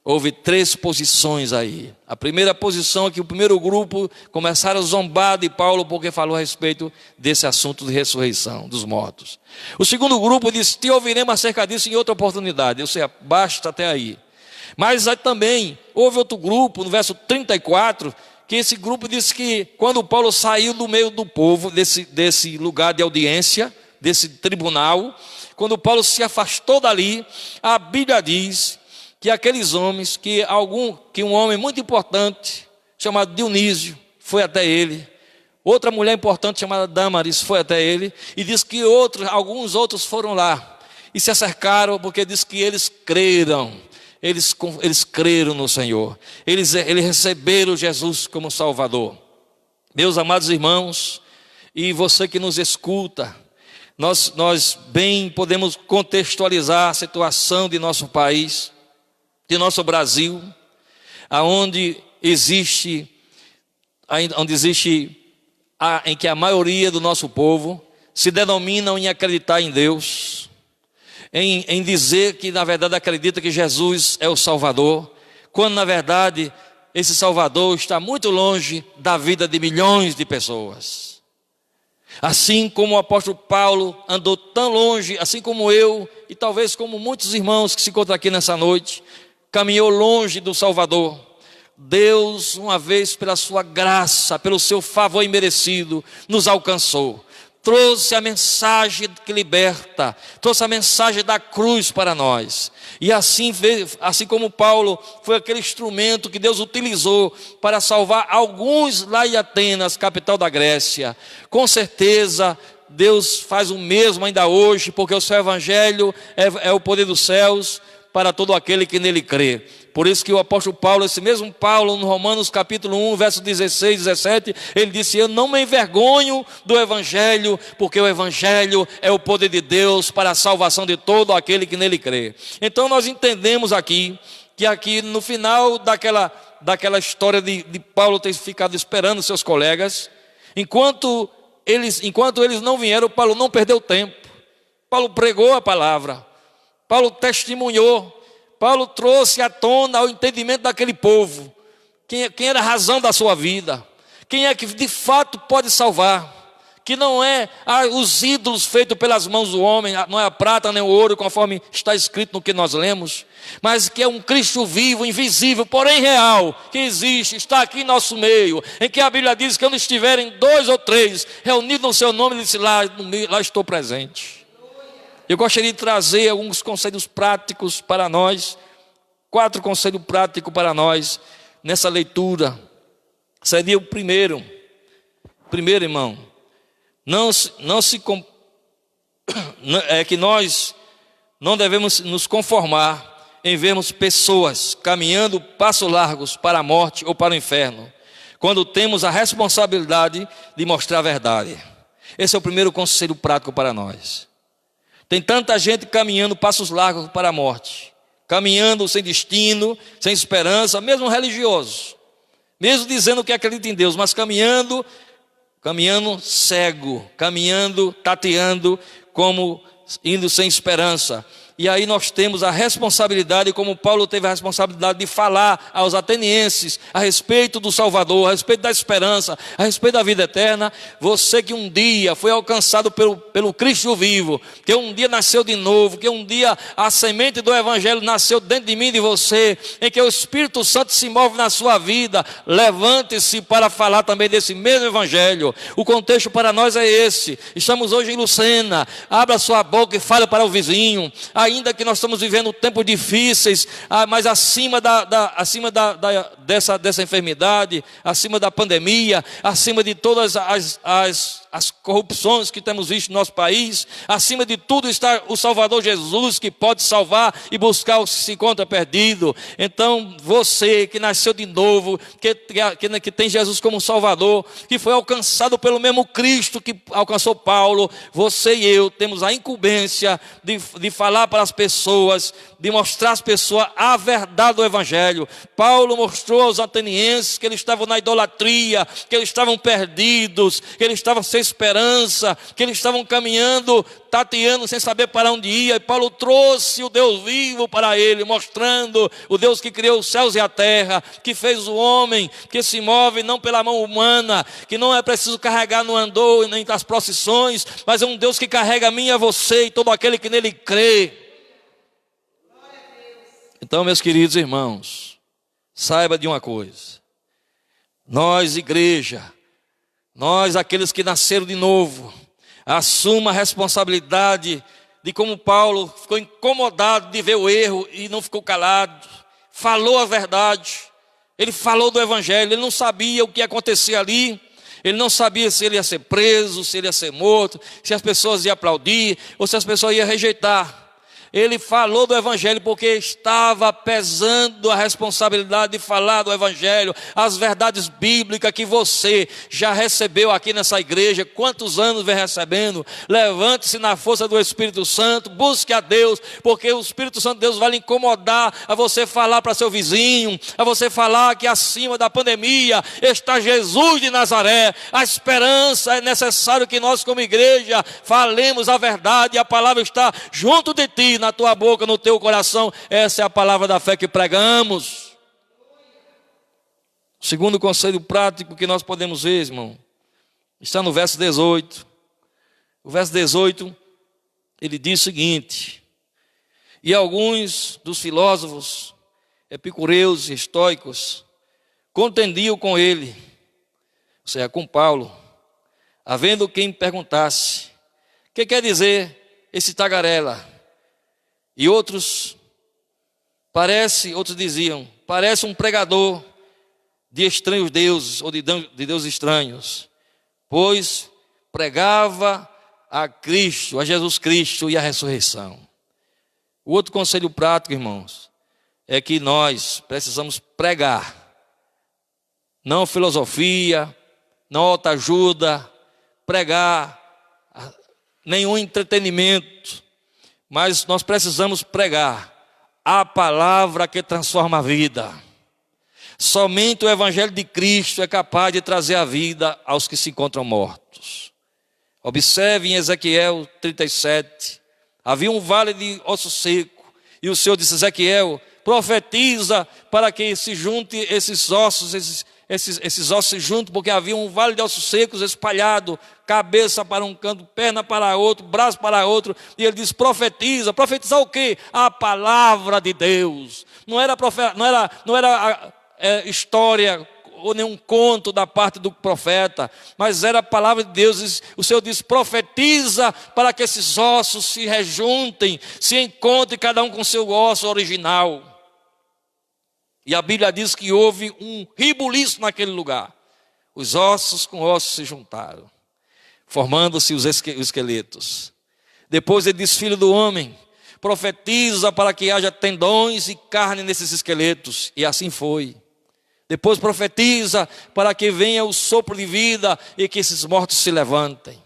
houve 3 posições aí. A primeira posição é que o primeiro grupo começaram a zombar de Paulo porque falou a respeito desse assunto de ressurreição dos mortos. O segundo grupo disse: te ouviremos acerca disso em outra oportunidade. Ou seja, basta até aí. Mas aí também houve outro grupo, no verso 34, que esse grupo disse que quando Paulo saiu do meio do povo, desse lugar de audiência, desse tribunal, quando Paulo se afastou dali, a Bíblia diz que aqueles homens, que um homem muito importante, chamado Dionísio, foi até ele. Outra mulher importante chamada Dâmaris foi até ele, e diz que alguns outros foram lá e se acercaram, porque diz que eles creram. Eles creram no Senhor, eles receberam Jesus como Salvador. Meus amados irmãos, e você que nos escuta, nós bem podemos contextualizar a situação de nosso país, de nosso Brasil, onde existe em que a maioria do nosso povo se denominam em acreditar em Deus, em dizer que na verdade acredita que Jesus é o Salvador, quando na verdade esse Salvador está muito longe da vida de milhões de pessoas. Assim como o apóstolo Paulo andou tão longe, assim como eu, e talvez como muitos irmãos que se encontram aqui nessa noite, caminhou longe do Salvador, Deus, uma vez pela sua graça, pelo seu favor imerecido, nos alcançou. Trouxe a mensagem que liberta, trouxe a mensagem da cruz para nós. E assim como Paulo foi aquele instrumento que Deus utilizou para salvar alguns lá em Atenas, capital da Grécia, com certeza Deus faz o mesmo ainda hoje, porque o seu evangelho é o poder dos céus para todo aquele que nele crê. Por isso que o apóstolo Paulo, esse mesmo Paulo, no Romanos capítulo 1, verso 16, 17, ele disse: eu não me envergonho do evangelho, porque o evangelho é o poder de Deus para a salvação de todo aquele que nele crê. Então nós entendemos aqui, que aqui no final daquela história de Paulo ter ficado esperando seus colegas, enquanto eles não vieram, Paulo não perdeu tempo. Paulo pregou a palavra, Paulo testemunhou, Paulo trouxe à tona o entendimento daquele povo, quem era a razão da sua vida, quem é que de fato pode salvar, que não é os ídolos feitos pelas mãos do homem, não é a prata nem o ouro, conforme está escrito no que nós lemos, mas que é um Cristo vivo, invisível, porém real, que existe, está aqui em nosso meio, em que a Bíblia diz que quando estiverem 2 ou 3 reunidos no seu nome, ele disse: lá estou presente. Eu gostaria de trazer alguns conselhos práticos para nós, 4 conselhos práticos para nós, nessa leitura. Seria o primeiro, irmão, é que nós não devemos nos conformar em vermos pessoas caminhando passos largos para a morte ou para o inferno, quando temos a responsabilidade de mostrar a verdade. Esse é o primeiro conselho prático para nós. Tem tanta gente caminhando passos largos para a morte, caminhando sem destino, sem esperança, mesmo religiosos, mesmo dizendo que acredita em Deus, mas caminhando cego, caminhando, tateando, como indo sem esperança. E aí nós temos a responsabilidade, como Paulo teve a responsabilidade de falar aos atenienses a respeito do Salvador, a respeito da esperança, a respeito da vida eterna. Você que um dia foi alcançado pelo Cristo vivo, que um dia nasceu de novo, que um dia a semente do Evangelho nasceu dentro de mim e de você, em que o Espírito Santo se move na sua vida, levante-se para falar também desse mesmo Evangelho. O contexto para nós é esse. Estamos hoje em Lucena, abra sua boca e fale para o vizinho. Ainda que nós estamos vivendo tempos difíceis, mas acima dessa enfermidade, acima da pandemia, acima de todas as corrupções que temos visto no nosso país, acima de tudo está o Salvador Jesus, que pode salvar e buscar o que se encontra perdido. Então você que nasceu de novo, que tem Jesus como Salvador, que foi alcançado pelo mesmo Cristo que alcançou Paulo, você e eu temos a incumbência de falar para as pessoas, de mostrar às pessoas a verdade do Evangelho. Paulo mostrou aos atenienses que eles estavam na idolatria, que eles estavam perdidos, que eles estavam sem esperança, que eles estavam caminhando, tateando, sem saber para onde ia. E Paulo trouxe o Deus vivo para ele, mostrando o Deus que criou os céus e a terra, que fez o homem, que se move não pela mão humana, que não é preciso carregar no andor nem nas procissões, mas é um Deus que carrega a mim e a você e todo aquele que nele crê. Então, meus queridos irmãos, saiba de uma coisa: nós, igreja, nós, aqueles que nasceram de novo, Assuma a responsabilidade de como Paulo ficou incomodado de ver o erro e não ficou calado. Falou a verdade. Ele falou do evangelho. Ele não sabia o que ia acontecer ali. Ele não sabia se ele ia ser preso, se ele ia ser morto, se as pessoas iam aplaudir ou se as pessoas iam rejeitar. Ele falou do evangelho porque estava pesando a responsabilidade de falar do evangelho, as verdades bíblicas que você já recebeu aqui nessa igreja. Quantos anos vem recebendo? Levante-se na força do Espírito Santo, busque a Deus, porque o Espírito Santo de Deus vai lhe incomodar a você falar para seu vizinho, a você falar que acima da pandemia está Jesus de Nazaré. A esperança, é necessário que nós como igreja falemos a verdade, a palavra está junto de ti, na tua boca, no teu coração. Essa é a palavra da fé que pregamos. O segundo conselho prático que nós podemos ver, irmão, está no verso 18. O verso 18, ele diz o seguinte: e alguns dos filósofos epicureus e estoicos contendiam com ele, ou seja, com Paulo, havendo quem perguntasse: o que quer dizer esse tagarela? E outros diziam: parece um pregador de estranhos deuses, ou de deuses estranhos, pois pregava a Cristo, a Jesus Cristo e a ressurreição. O outro conselho prático, irmãos, é que nós precisamos pregar, não filosofia, não autoajuda, pregar nenhum entretenimento, mas nós precisamos pregar a palavra que transforma a vida. Somente o evangelho de Cristo é capaz de trazer a vida aos que se encontram mortos. Observe em Ezequiel 37, havia um vale de osso seco, e o Senhor disse: Ezequiel, profetiza para que se junte esses ossos se juntam, porque havia um vale de ossos secos espalhado, cabeça para um canto, perna para outro, braço para outro, e ele diz: profetizar o quê? A palavra de Deus. Não era história ou nenhum conto da parte do profeta, mas era a palavra de Deus. O Senhor diz: profetiza para que esses ossos se rejuntem, se encontrem cada um com seu osso original. E a Bíblia diz que houve um rebuliço naquele lugar. Os ossos com ossos se juntaram, formando-se os esqueletos. Depois ele diz: filho do homem, profetiza para que haja tendões e carne nesses esqueletos. E assim foi. Depois profetiza para que venha o sopro de vida e que esses mortos se levantem.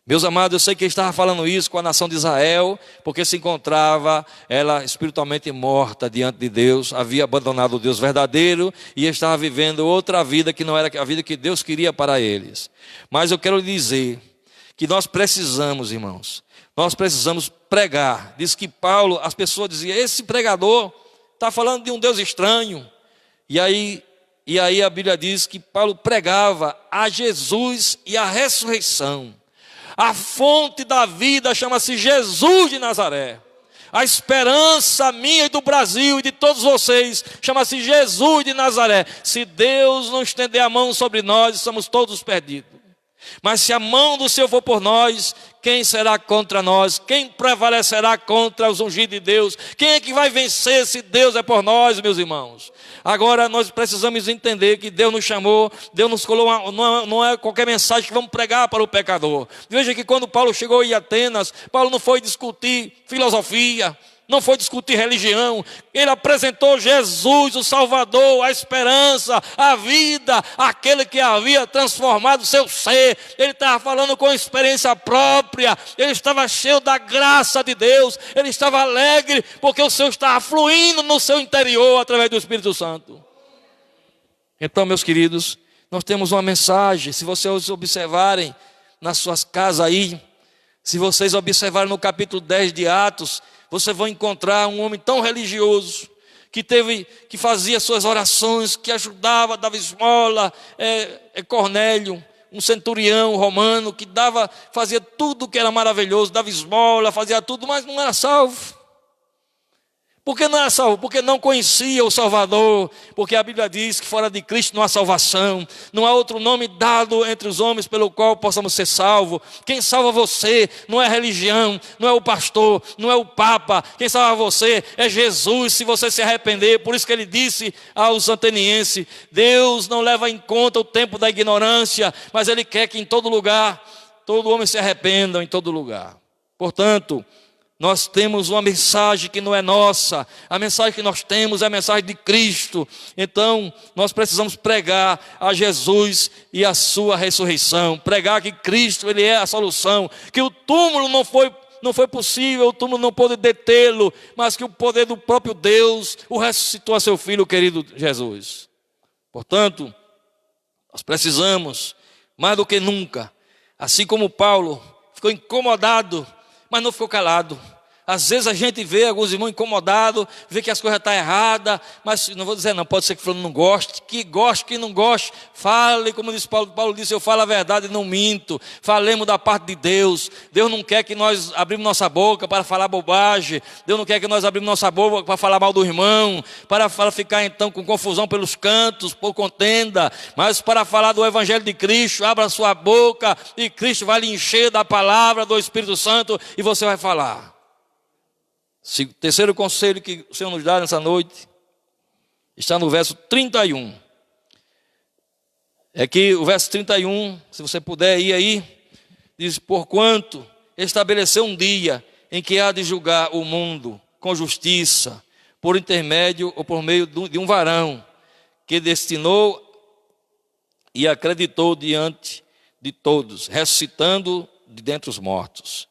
Meus amados, eu sei que ele estava falando isso com a nação de Israel, porque se encontrava ela espiritualmente morta diante de Deus, havia abandonado o Deus verdadeiro e estava vivendo outra vida que não era a vida que Deus queria para eles. Mas eu quero lhe dizer que nós precisamos, irmãos, nós precisamos pregar. Diz que Paulo, as pessoas diziam: esse pregador está falando de um Deus estranho. E aí a Bíblia diz que Paulo pregava a Jesus e a ressurreição. A fonte da vida chama-se Jesus de Nazaré. A esperança minha e do Brasil e de todos vocês chama-se Jesus de Nazaré. Se Deus não estender a mão sobre nós, somos todos perdidos. Mas se a mão do Senhor for por nós, quem será contra nós? Quem prevalecerá contra os ungidos de Deus? Quem é que vai vencer se Deus é por nós, meus irmãos? Agora nós precisamos entender que Deus nos chamou, Deus nos colocou, não é qualquer mensagem que vamos pregar para o pecador. Veja que quando Paulo chegou em Atenas, Paulo não foi discutir filosofia, não foi discutir religião. Ele apresentou Jesus, o Salvador, a esperança, a vida, aquele que havia transformado o seu ser. Ele estava falando com experiência própria, ele estava cheio da graça de Deus, ele estava alegre, porque o Senhor estava fluindo no seu interior através do Espírito Santo. Então, meus queridos, nós temos uma mensagem. Se vocês observarem nas suas casas aí, se vocês observarem no capítulo 10 de Atos, você vai encontrar um homem tão religioso, que fazia suas orações, que ajudava, dava esmola, Cornélio, um centurião romano, que fazia tudo que era maravilhoso, dava esmola, fazia tudo, mas não era salvo. Porque não era salvo, porque não conhecia o Salvador, porque a Bíblia diz que fora de Cristo não há salvação, não há outro nome dado entre os homens pelo qual possamos ser salvos. Quem salva você não é a religião, não é o pastor, não é o Papa, quem salva você é Jesus, se você se arrepender. Por isso que ele disse aos atenienses: Deus não leva em conta o tempo da ignorância, mas Ele quer que em todo lugar, todo homem se arrependa, em todo lugar. Portanto, nós temos uma mensagem que não é nossa, a mensagem que nós temos é a mensagem de Cristo. Então nós precisamos pregar a Jesus e a sua ressurreição, pregar que Cristo, Ele é a solução, que o túmulo não foi possível, o túmulo não pôde detê-lo, mas que o poder do próprio Deus o ressuscitou a seu Filho querido Jesus. Portanto, nós precisamos, mais do que nunca, assim como Paulo ficou incomodado, mas não ficou calado. Às vezes a gente vê alguns irmãos incomodados, vê que as coisas estão erradas, mas não vou dizer não, pode ser que fulano não goste, que não goste, fale, como disse Paulo disse, eu falo a verdade e não minto, falemos da parte de Deus. Deus não quer que nós abrimos nossa boca para falar bobagem, Deus não quer que nós abrimos nossa boca para falar mal do irmão, para ficar então com confusão pelos cantos, por contenda, mas para falar do Evangelho de Cristo. Abra sua boca e Cristo vai lhe encher da palavra do Espírito Santo e você vai falar. Terceiro conselho que o Senhor nos dá nessa noite está no verso 31. É que o verso 31, se você puder ir aí, diz: porquanto estabeleceu um dia em que há de julgar o mundo com justiça, por intermédio ou por meio de um varão, que destinou e acreditou diante de todos, ressuscitando de dentre os mortos.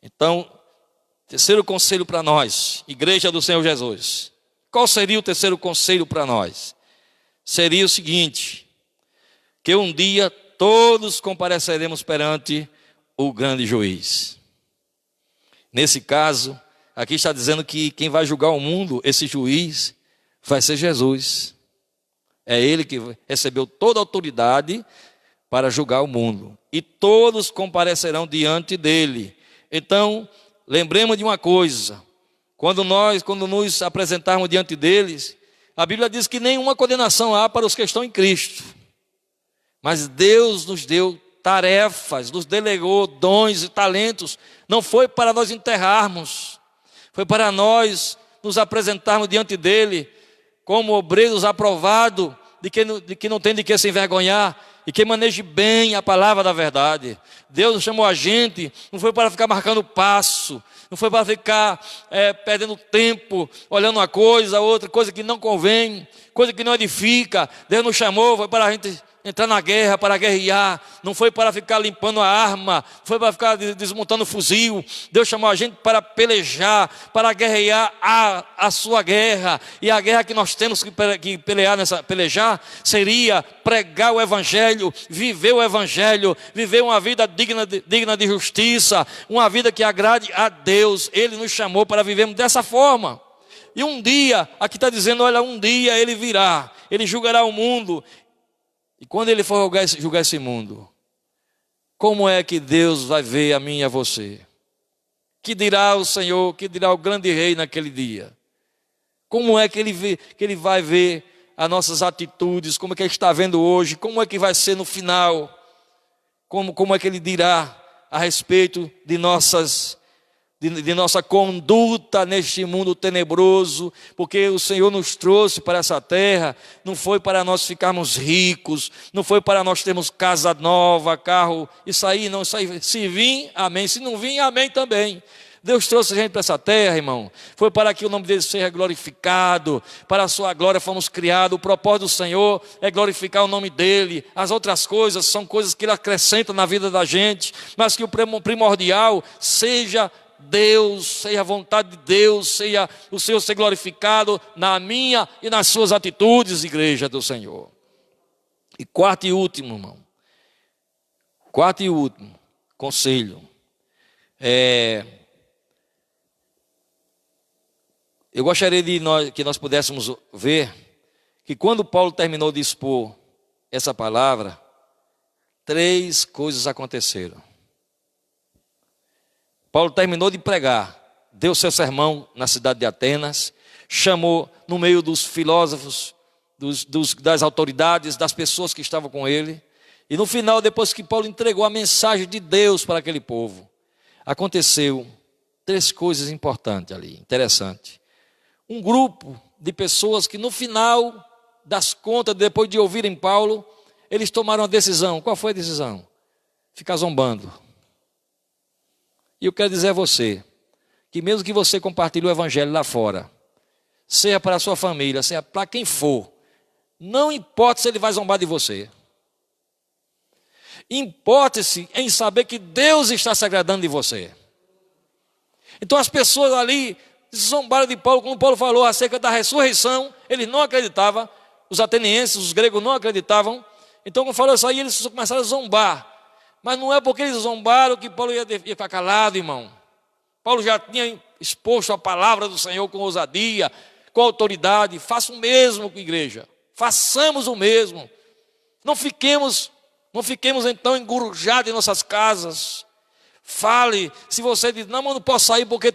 Então, terceiro conselho para nós, Igreja do Senhor Jesus. Qual seria o terceiro conselho para nós? Seria o seguinte: que um dia todos compareceremos perante o grande juiz. Nesse caso, aqui está dizendo que quem vai julgar o mundo, esse juiz, vai ser Jesus. É Ele que recebeu toda a autoridade para julgar o mundo. E todos comparecerão diante dele. Então, lembremos de uma coisa: quando nos apresentarmos diante deles, a Bíblia diz que nenhuma condenação há para os que estão em Cristo. Mas Deus nos deu tarefas, nos delegou dons e talentos. Não foi para nós enterrarmos, foi para nós nos apresentarmos diante dele como obreiros aprovados, de que não tem de que se envergonhar, e que maneje bem a palavra da verdade. Deus chamou a gente, não foi para ficar marcando passo, não foi para ficar perdendo tempo, olhando uma coisa, outra coisa que não convém, coisa que não edifica. Deus nos chamou, foi para a gente entrar na guerra, para guerrear, não foi para ficar limpando a arma, não foi para ficar desmontando o fuzil. Deus chamou a gente para pelejar, para guerrear a sua guerra. E a guerra que nós temos que pelejar seria pregar o Evangelho, viver o Evangelho, viver uma vida digna de justiça, uma vida que agrade a Deus. Ele nos chamou para vivermos dessa forma. E um dia, aqui está dizendo, olha, um dia Ele virá, Ele julgará o mundo. E quando Ele for julgar esse mundo, como é que Deus vai ver a mim e a você? Que dirá o Senhor, que dirá o grande Rei naquele dia? Como é que Ele vai ver as nossas atitudes? Como é que Ele está vendo hoje? Como é que vai ser no final? Como é que Ele dirá a respeito de nossa conduta neste mundo tenebroso? Porque o Senhor nos trouxe para essa terra, não foi para nós ficarmos ricos, não foi para nós termos casa nova, carro, isso aí, se vir, amém, se não vir, amém também. Deus trouxe a gente para essa terra, irmão, foi para que o nome dele seja glorificado, para a sua glória fomos criados. O propósito do Senhor é glorificar o nome dele. As outras coisas são coisas que ele acrescenta na vida da gente, mas que o primordial seja Deus, seja a vontade de Deus, seja o Senhor ser glorificado na minha e nas suas atitudes, Igreja do Senhor. E quarto e último, irmão, quarto e último conselho, eu gostaria que nós pudéssemos ver que quando Paulo terminou de expor essa palavra, 3 coisas aconteceram. Paulo terminou de pregar, deu seu sermão na cidade de Atenas, chamou no meio dos filósofos, das autoridades, das pessoas que estavam com ele. E no final, depois que Paulo entregou a mensagem de Deus para aquele povo, aconteceu 3 coisas importantes ali, interessante. Um grupo de pessoas que no final das contas, depois de ouvirem Paulo, eles tomaram uma decisão. Qual foi a decisão? Ficar zombando. E eu quero dizer a você, que mesmo que você compartilhe o evangelho lá fora, seja para a sua família, seja para quem for, não importa se ele vai zombar de você. Importe-se em saber que Deus está se agradando de você. Então as pessoas ali zombaram de Paulo, quando Paulo falou acerca da ressurreição, eles não acreditavam, os atenienses, os gregos não acreditavam. Então quando falou isso aí, eles começaram a zombar. Mas não é porque eles zombaram que Paulo ia ficar calado, irmão. Paulo já tinha exposto a palavra do Senhor com ousadia, com autoridade. Faça o mesmo com a igreja. Façamos o mesmo. Não fiquemos então engurujados em nossas casas. Fale, se você diz, não, mas não posso sair porque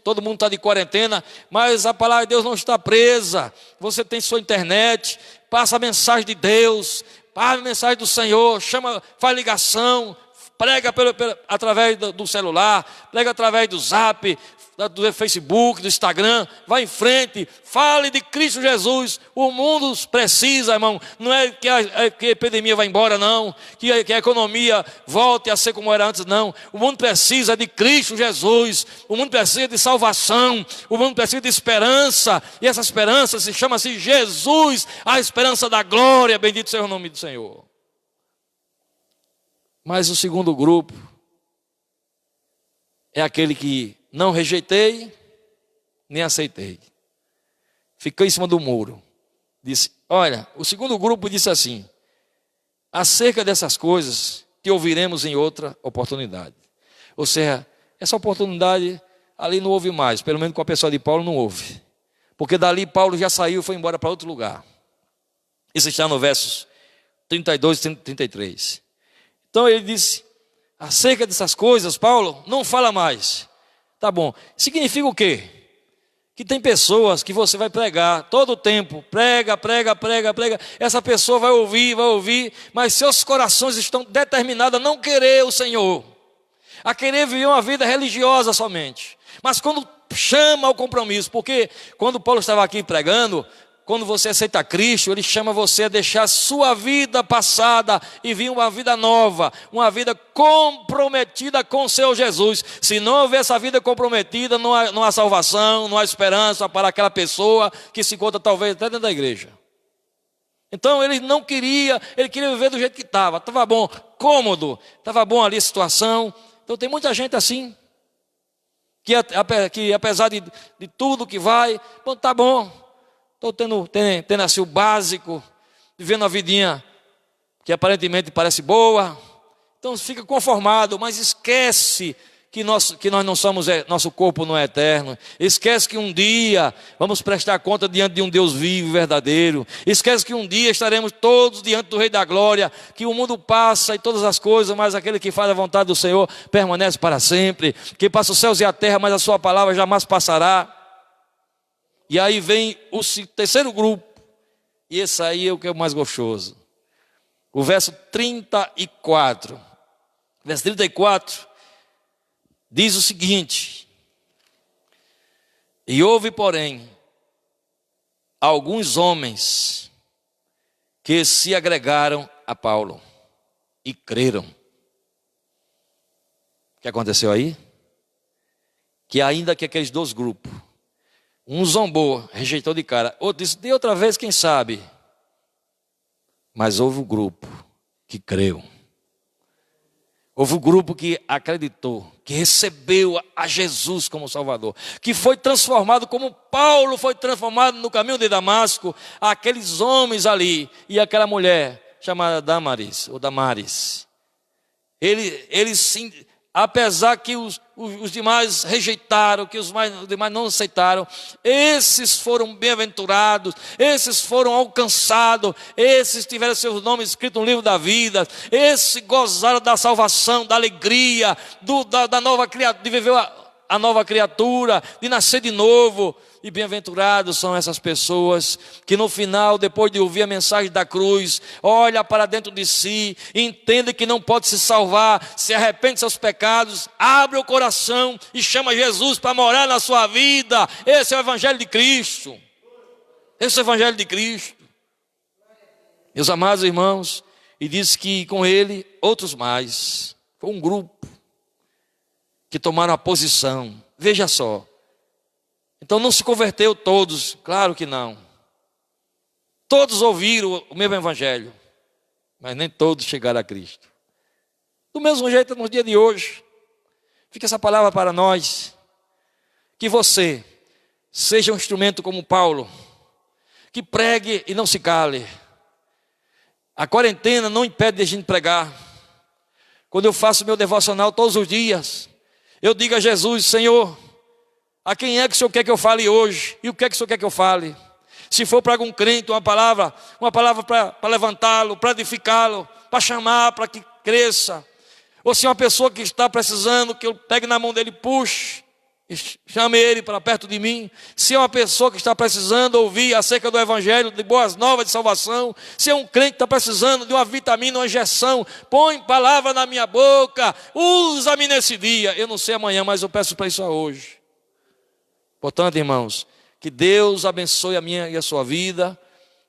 todo mundo está de quarentena, mas a palavra de Deus não está presa. Você tem sua internet, passa a mensagem de Deus, passa a mensagem do Senhor, faz ligação, prega através do celular, prega através do Zap, do Facebook, do Instagram, vá em frente, fale de Cristo Jesus. O mundo precisa, irmão, não é que a epidemia vai embora, não, que a economia volte a ser como era antes, não. O mundo precisa de Cristo Jesus, o mundo precisa de salvação, o mundo precisa de esperança, e essa esperança chama-se Jesus, a esperança da glória. Bendito seja o nome do Senhor. Mas o segundo grupo é aquele que não rejeitei, nem aceitei. Ficou em cima do muro. Disse, olha, o segundo grupo disse assim: acerca dessas coisas que ouviremos em outra oportunidade. Ou seja, essa oportunidade ali não houve mais, pelo menos com a pessoa de Paulo não houve. Porque dali Paulo já saiu e foi embora para outro lugar. Isso está no versos 32 e 33. Então ele disse, acerca dessas coisas, Paulo, não fala mais. Tá bom, significa o quê? Que tem pessoas que você vai pregar todo o tempo, prega, essa pessoa vai ouvir, mas seus corações estão determinados a não querer o Senhor, a querer viver uma vida religiosa somente. Mas quando chama ao compromisso, porque quando Paulo estava aqui pregando, quando você aceita Cristo, Ele chama você a deixar sua vida passada e vir uma vida nova, uma vida comprometida com o Senhor Jesus. Se não houver essa vida comprometida, não há salvação, não há esperança para aquela pessoa que se encontra talvez até dentro da igreja. Então ele não queria, ele queria viver do jeito que estava bom, cômodo, estava bom ali a situação. Então tem muita gente assim, que apesar de tudo que vai, bom, tá bom. Estou tendo assim o básico, vivendo uma vidinha que aparentemente parece boa. Então fica conformado, mas esquece que nós não somos, nosso corpo não é eterno. Esquece que um dia vamos prestar conta diante de um Deus vivo e verdadeiro. Esquece que um dia estaremos todos diante do Rei da Glória, que o mundo passa e todas as coisas, mas aquele que faz a vontade do Senhor permanece para sempre. Que passa os céus e a terra, mas a sua palavra jamais passará. E aí vem o terceiro grupo, e esse aí é o que é o mais gostoso. O verso 34. Verso 34 diz o seguinte: e houve, porém, alguns homens que se agregaram a Paulo e creram. O que aconteceu aí? Que ainda que aqueles 2 grupos, um zombou, rejeitou de cara, outro disse, de outra vez, quem sabe? Mas houve um grupo que creu. Houve um grupo que acreditou, que recebeu a Jesus como Salvador, que foi transformado como Paulo foi transformado no caminho de Damasco. Aqueles homens ali e aquela mulher chamada Damaris, eles sim, apesar que os demais rejeitaram, que os demais não aceitaram, esses foram bem-aventurados, esses foram alcançados, esses tiveram seus nomes escritos no livro da vida, esses gozaram da salvação, da alegria, da nova criatura, de viver a nova criatura, de nascer de novo. E bem-aventurados são essas pessoas que no final, depois de ouvir a mensagem da cruz, olha para dentro de si, entende que não pode se salvar, se arrepende de seus pecados, abre o coração e chama Jesus para morar na sua vida. Esse é o Evangelho de Cristo. Esse é o Evangelho de Cristo. Meus amados irmãos, e diz que com ele outros mais. Foi um grupo que tomaram a posição. Veja só. Então não se converteu todos, claro que não. Todos ouviram o mesmo Evangelho, mas nem todos chegaram a Cristo. Do mesmo jeito, no dia de hoje, fica essa palavra para nós, que você seja um instrumento como Paulo, que pregue e não se cale. A quarentena não impede de a gente pregar. Quando eu faço meu devocional todos os dias, eu digo a Jesus: Senhor, a quem é que o Senhor quer que eu fale hoje? E o que é que o Senhor quer que eu fale? Se for para algum crente, uma palavra para levantá-lo, para edificá-lo, para chamar, para que cresça. Ou se é uma pessoa que está precisando, que eu pegue na mão dele e puxe, e chame ele para perto de mim. Se é uma pessoa que está precisando ouvir acerca do Evangelho, de boas novas de salvação. Se é um crente que está precisando de uma vitamina, uma injeção, põe palavra na minha boca, usa-me nesse dia. Eu não sei amanhã, mas eu peço para isso hoje. Portanto, irmãos, que Deus abençoe a minha e a sua vida,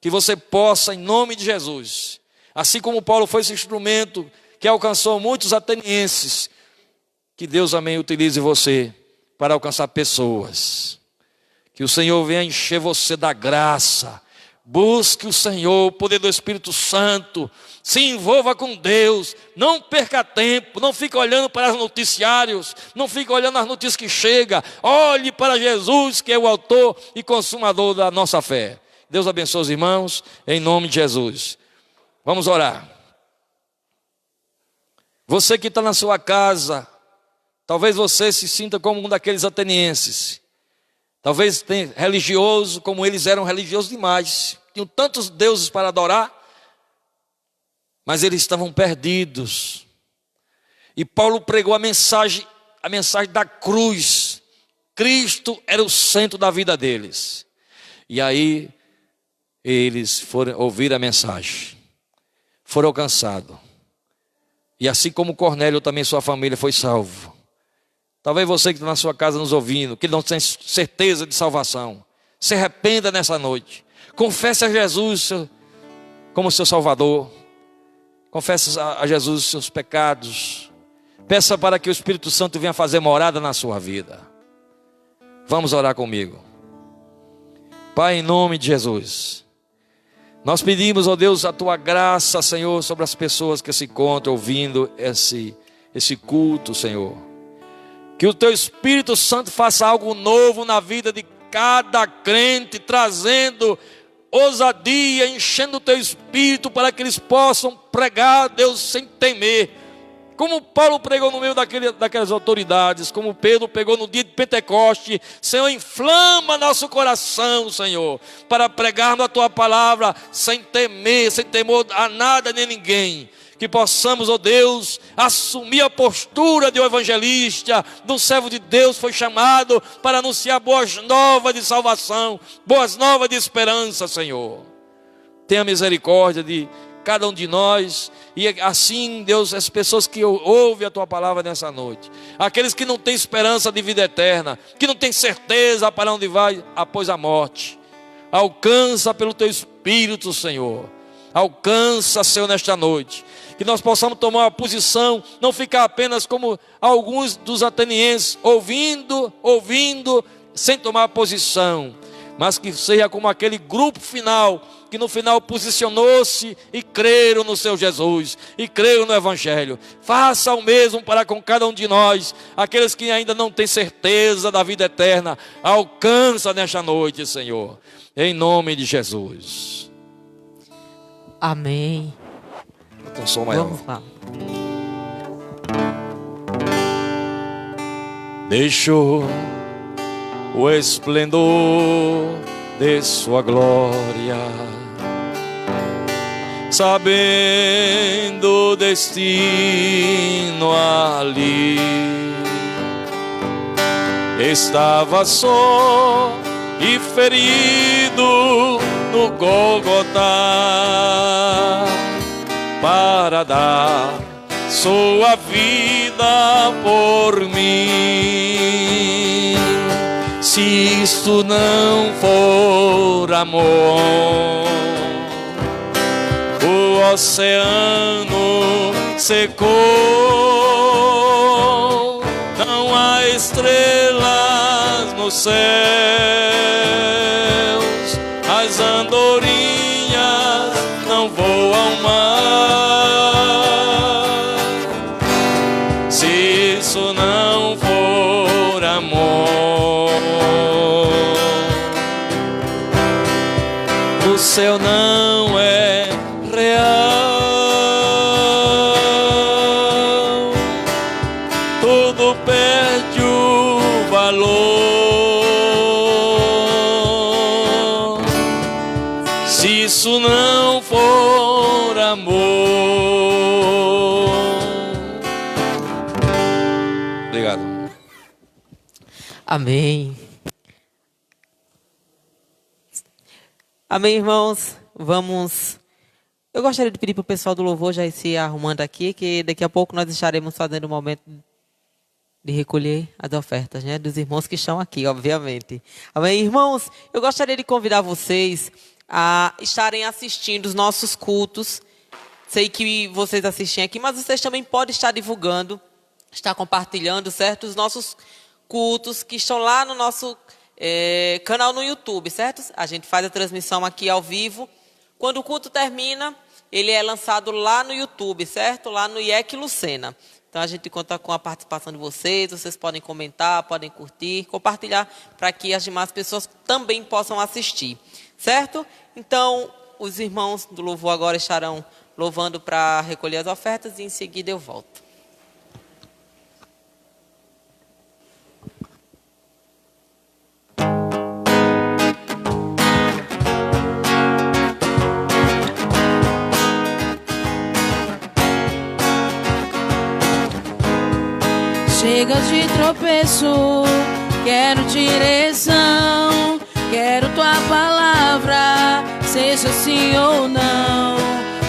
que você possa, em nome de Jesus, assim como Paulo foi esse instrumento que alcançou muitos atenienses, que Deus, amém, utilize você para alcançar pessoas. Que o Senhor venha encher você da graça. Busque o Senhor, o poder do Espírito Santo. Se envolva com Deus. Não perca tempo. Não fique olhando para os noticiários. Não fique olhando as notícias que chegam. Olhe para Jesus, que é o autor e consumador da nossa fé. Deus abençoe os irmãos, em nome de Jesus. Vamos orar. Você que está na sua casa, talvez você se sinta como um daqueles atenienses. Talvez tenha religioso, como eles eram religiosos demais. Tinham tantos deuses para adorar, mas eles estavam perdidos. E Paulo pregou a mensagem da cruz. Cristo era o centro da vida deles. E aí eles foram ouvir a mensagem, foram alcançados. E assim como Cornélio, também sua família foi salvo. Talvez você que está na sua casa nos ouvindo, que não tem certeza de salvação, se arrependa nessa noite. Confesse a Jesus como seu Salvador. Confesse a Jesus os seus pecados. Peça para que o Espírito Santo venha fazer morada na sua vida. Vamos orar comigo. Pai, em nome de Jesus, nós pedimos, ó Deus, a Tua graça, Senhor, sobre as pessoas que se encontram ouvindo esse culto, Senhor. Que o Teu Espírito Santo faça algo novo na vida de cada crente, trazendo ousadia, enchendo o Teu Espírito para que eles possam pregar, Deus, sem temer. Como Paulo pregou no meio daquelas autoridades, como Pedro pregou no dia de Pentecoste. Senhor, inflama nosso coração, Senhor, para pregarmos a Tua palavra sem temer, sem temor a nada nem ninguém. Que possamos, ó Deus, assumir a postura de um evangelista, de um servo de Deus, foi chamado para anunciar boas novas de salvação, boas novas de esperança, Senhor. Tenha misericórdia de cada um de nós, e assim, Deus, as pessoas que ouvem a Tua palavra nessa noite, aqueles que não têm esperança de vida eterna, que não têm certeza para onde vai após a morte, alcança pelo Teu Espírito, Senhor. Alcança, Senhor, nesta noite. Que nós possamos tomar uma posição, não ficar apenas como alguns dos atenienses, ouvindo, sem tomar posição, mas que seja como aquele grupo final, que no final posicionou-se e creram no Seu Jesus, e creram no Evangelho. Faça o mesmo para com cada um de nós, aqueles que ainda não têm certeza da vida eterna. Alcança nesta noite, Senhor, em nome de Jesus. Amém. Com som maior. Vamos lá. Deixou o esplendor de sua glória, sabendo o destino ali, estava só e ferido no Gólgota, para dar sua vida por mim. Se isto não for amor, o oceano secou, não há estrelas nos céus, as andorinhas não voam mais. Se isso não for amor, o céu não é real, tudo perde o valor. Se isso não for amor. Obrigado. Amém. Amém, irmãos. Vamos. Eu gostaria de pedir para o pessoal do louvor já ir se arrumando aqui, que daqui a pouco nós estaremos fazendo um momento de recolher as ofertas, né, dos irmãos que estão aqui, obviamente. Amém, irmãos? Eu gostaria de convidar vocês a estarem assistindo os nossos cultos. Sei que vocês assistem aqui, mas vocês também podem estar divulgando, estar compartilhando, certo? Os nossos cultos que estão lá no nosso canal no YouTube, certo? A gente faz a transmissão aqui ao vivo. Quando o culto termina, ele é lançado lá no YouTube, certo? Lá no IEC Lucena. Então a gente conta com a participação de vocês. Vocês podem comentar, podem curtir, compartilhar para que as demais pessoas também possam assistir, certo? Então os irmãos do louvor agora estarão louvando para recolher as ofertas e em seguida eu volto. Chega de tropeço, quero direção, quero tua palavra, seja sim ou não.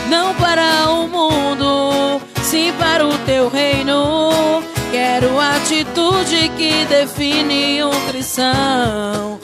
Não para o mundo, sim para o teu reino. Quero atitude que define um cristão.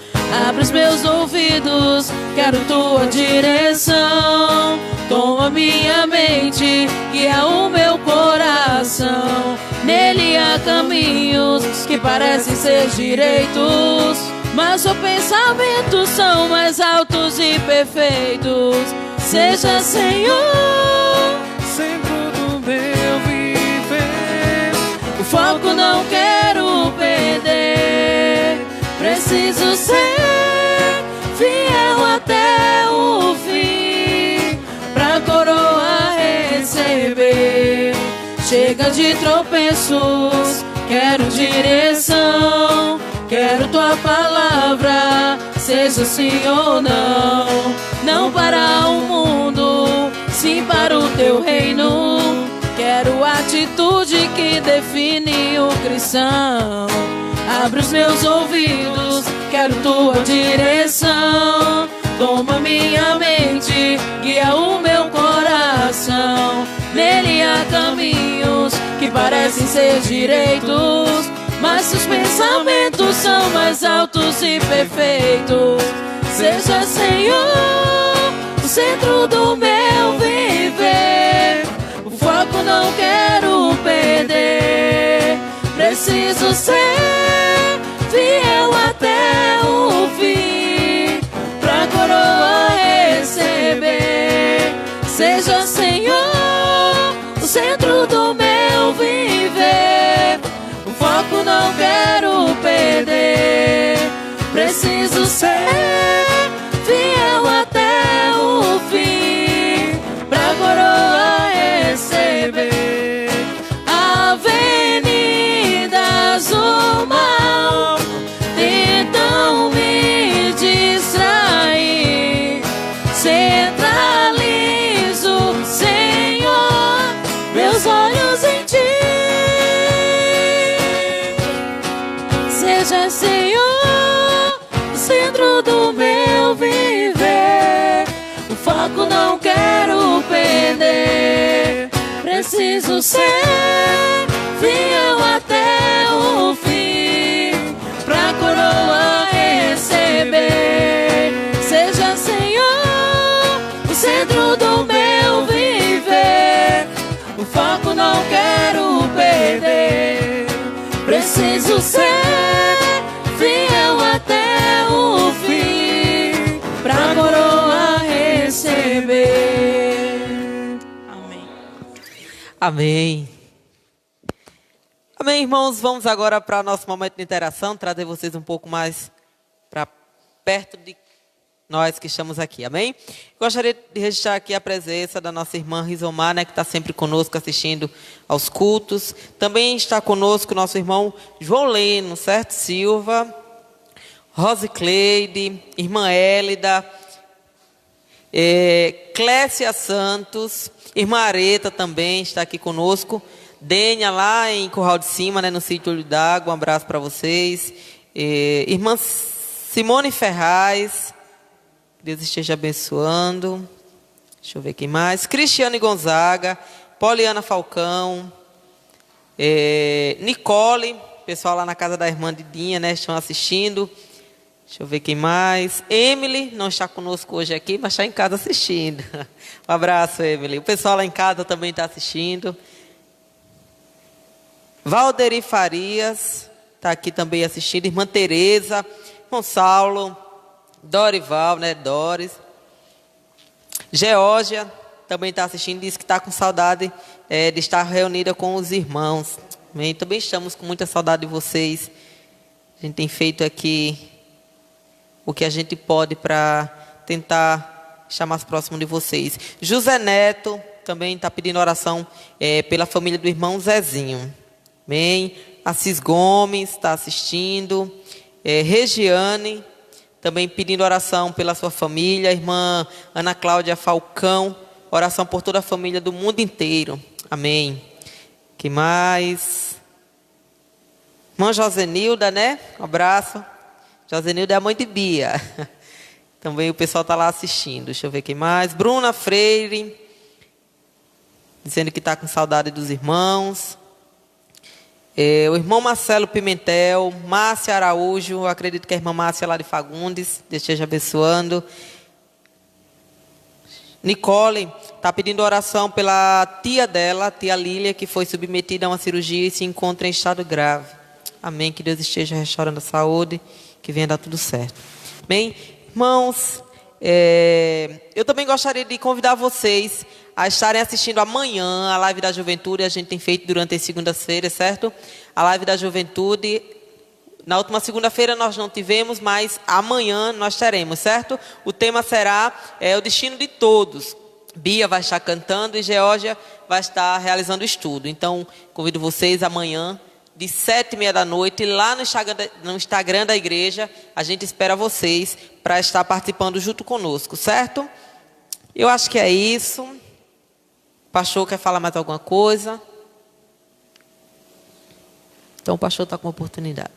Abre os meus ouvidos, quero tua direção. Toma minha mente, guia o meu coração. Nele há caminhos que parecem ser direitos, mas os pensamentos são mais altos e perfeitos. Seja, Senhor, Centro do meu viver, o foco não quero perder. Preciso ser fiel até o fim, pra coroa receber. Chega de tropeços, quero direção, quero tua palavra, seja sim ou não. Não para o mundo, sim para o teu reino. Quero atitude que define o cristão. Abre os meus ouvidos, quero tua direção. Toma minha mente, guia o meu coração. Nele há caminhos que parecem ser direitos, mas os pensamentos são mais altos e perfeitos. Seja, Senhor, o centro do meu viver. O foco não quero perder. Preciso ser fiel até o fim, pra coroa receber. Seja, Senhor, o centro do meu viver. O foco não quero perder. Preciso ser fiel até o fim, pra coroa receber. Avenidas do mal tentam me distrair. Centralizo, Senhor, meus olhos em ti. Seja do meu viver. O foco não quero perder. Preciso ser fiel até o fim, pra coroa receber. Seja, Senhor, o centro do meu viver. O foco não quero perder. Preciso ser fiel até o fim, pra coroa receber. Amém. Amém. Amém, irmãos. Vamos agora para nosso momento de interação, trazer vocês um pouco mais para perto de nós que estamos aqui. Amém? Gostaria de registrar aqui a presença da nossa irmã Rizomar, né, que está sempre conosco assistindo aos cultos. Também está conosco o nosso irmão João Leno, certo? Silva, Rose Cleide, irmã Hélida, Clécia Santos, irmã Areta também está aqui conosco. Dênia lá em Curral de Cima, né, no sítio Olho d'Água, um abraço para vocês. Irmã Simone Ferraz, Deus esteja abençoando. Deixa eu ver quem mais. Cristiane Gonzaga, Poliana Falcão, Nicole, pessoal lá na casa da irmã Didinha, né, estão assistindo. Deixa eu ver quem mais. Emily, não está conosco hoje aqui, mas está em casa assistindo. Um abraço, Emily. O pessoal lá em casa também está assistindo. Valderi Farias está aqui também assistindo. Irmã Tereza, irmão Saulo, Dorival, né? Doris. Geórgia também está assistindo. Diz que está com saudade de estar reunida com os irmãos. Amém? Também estamos com muita saudade de vocês. A gente tem feito aqui o que a gente pode para tentar estar mais próximo de vocês. José Neto também está pedindo oração pela família do irmão Zezinho. Amém. Assis Gomes está assistindo. Regiane, também pedindo oração pela sua família. Irmã Ana Cláudia Falcão, oração por toda a família do mundo inteiro. Amém. Que mais? Irmã Josenilda, né? Um abraço. Josenilda é a mãe de Bia. Também o pessoal está lá assistindo. Deixa eu ver quem mais. Bruna Freire, dizendo que está com saudade dos irmãos. O irmão Marcelo Pimentel, Márcia Araújo, acredito que a irmã Márcia lá de Fagundes, Deus esteja abençoando. Nicole está pedindo oração pela tia dela, a tia Lília, que foi submetida a uma cirurgia e se encontra em estado grave. Amém, que Deus esteja restaurando a saúde, que venha dar tudo certo. Bem, irmãos, eu também gostaria de convidar vocês a estarem assistindo amanhã a live da juventude. A gente tem feito durante as segundas-feiras, certo? A live da juventude. Na última segunda-feira nós não tivemos, mas amanhã nós teremos, certo? O tema será o destino de todos. Bia vai estar cantando e Geórgia vai estar realizando o estudo. Então, convido vocês amanhã, de 7h30 da noite, lá no Instagram da igreja. A gente espera vocês para estar participando junto conosco, certo? Eu acho que é isso. O pastor quer falar mais alguma coisa? Então o pastor está com uma oportunidade.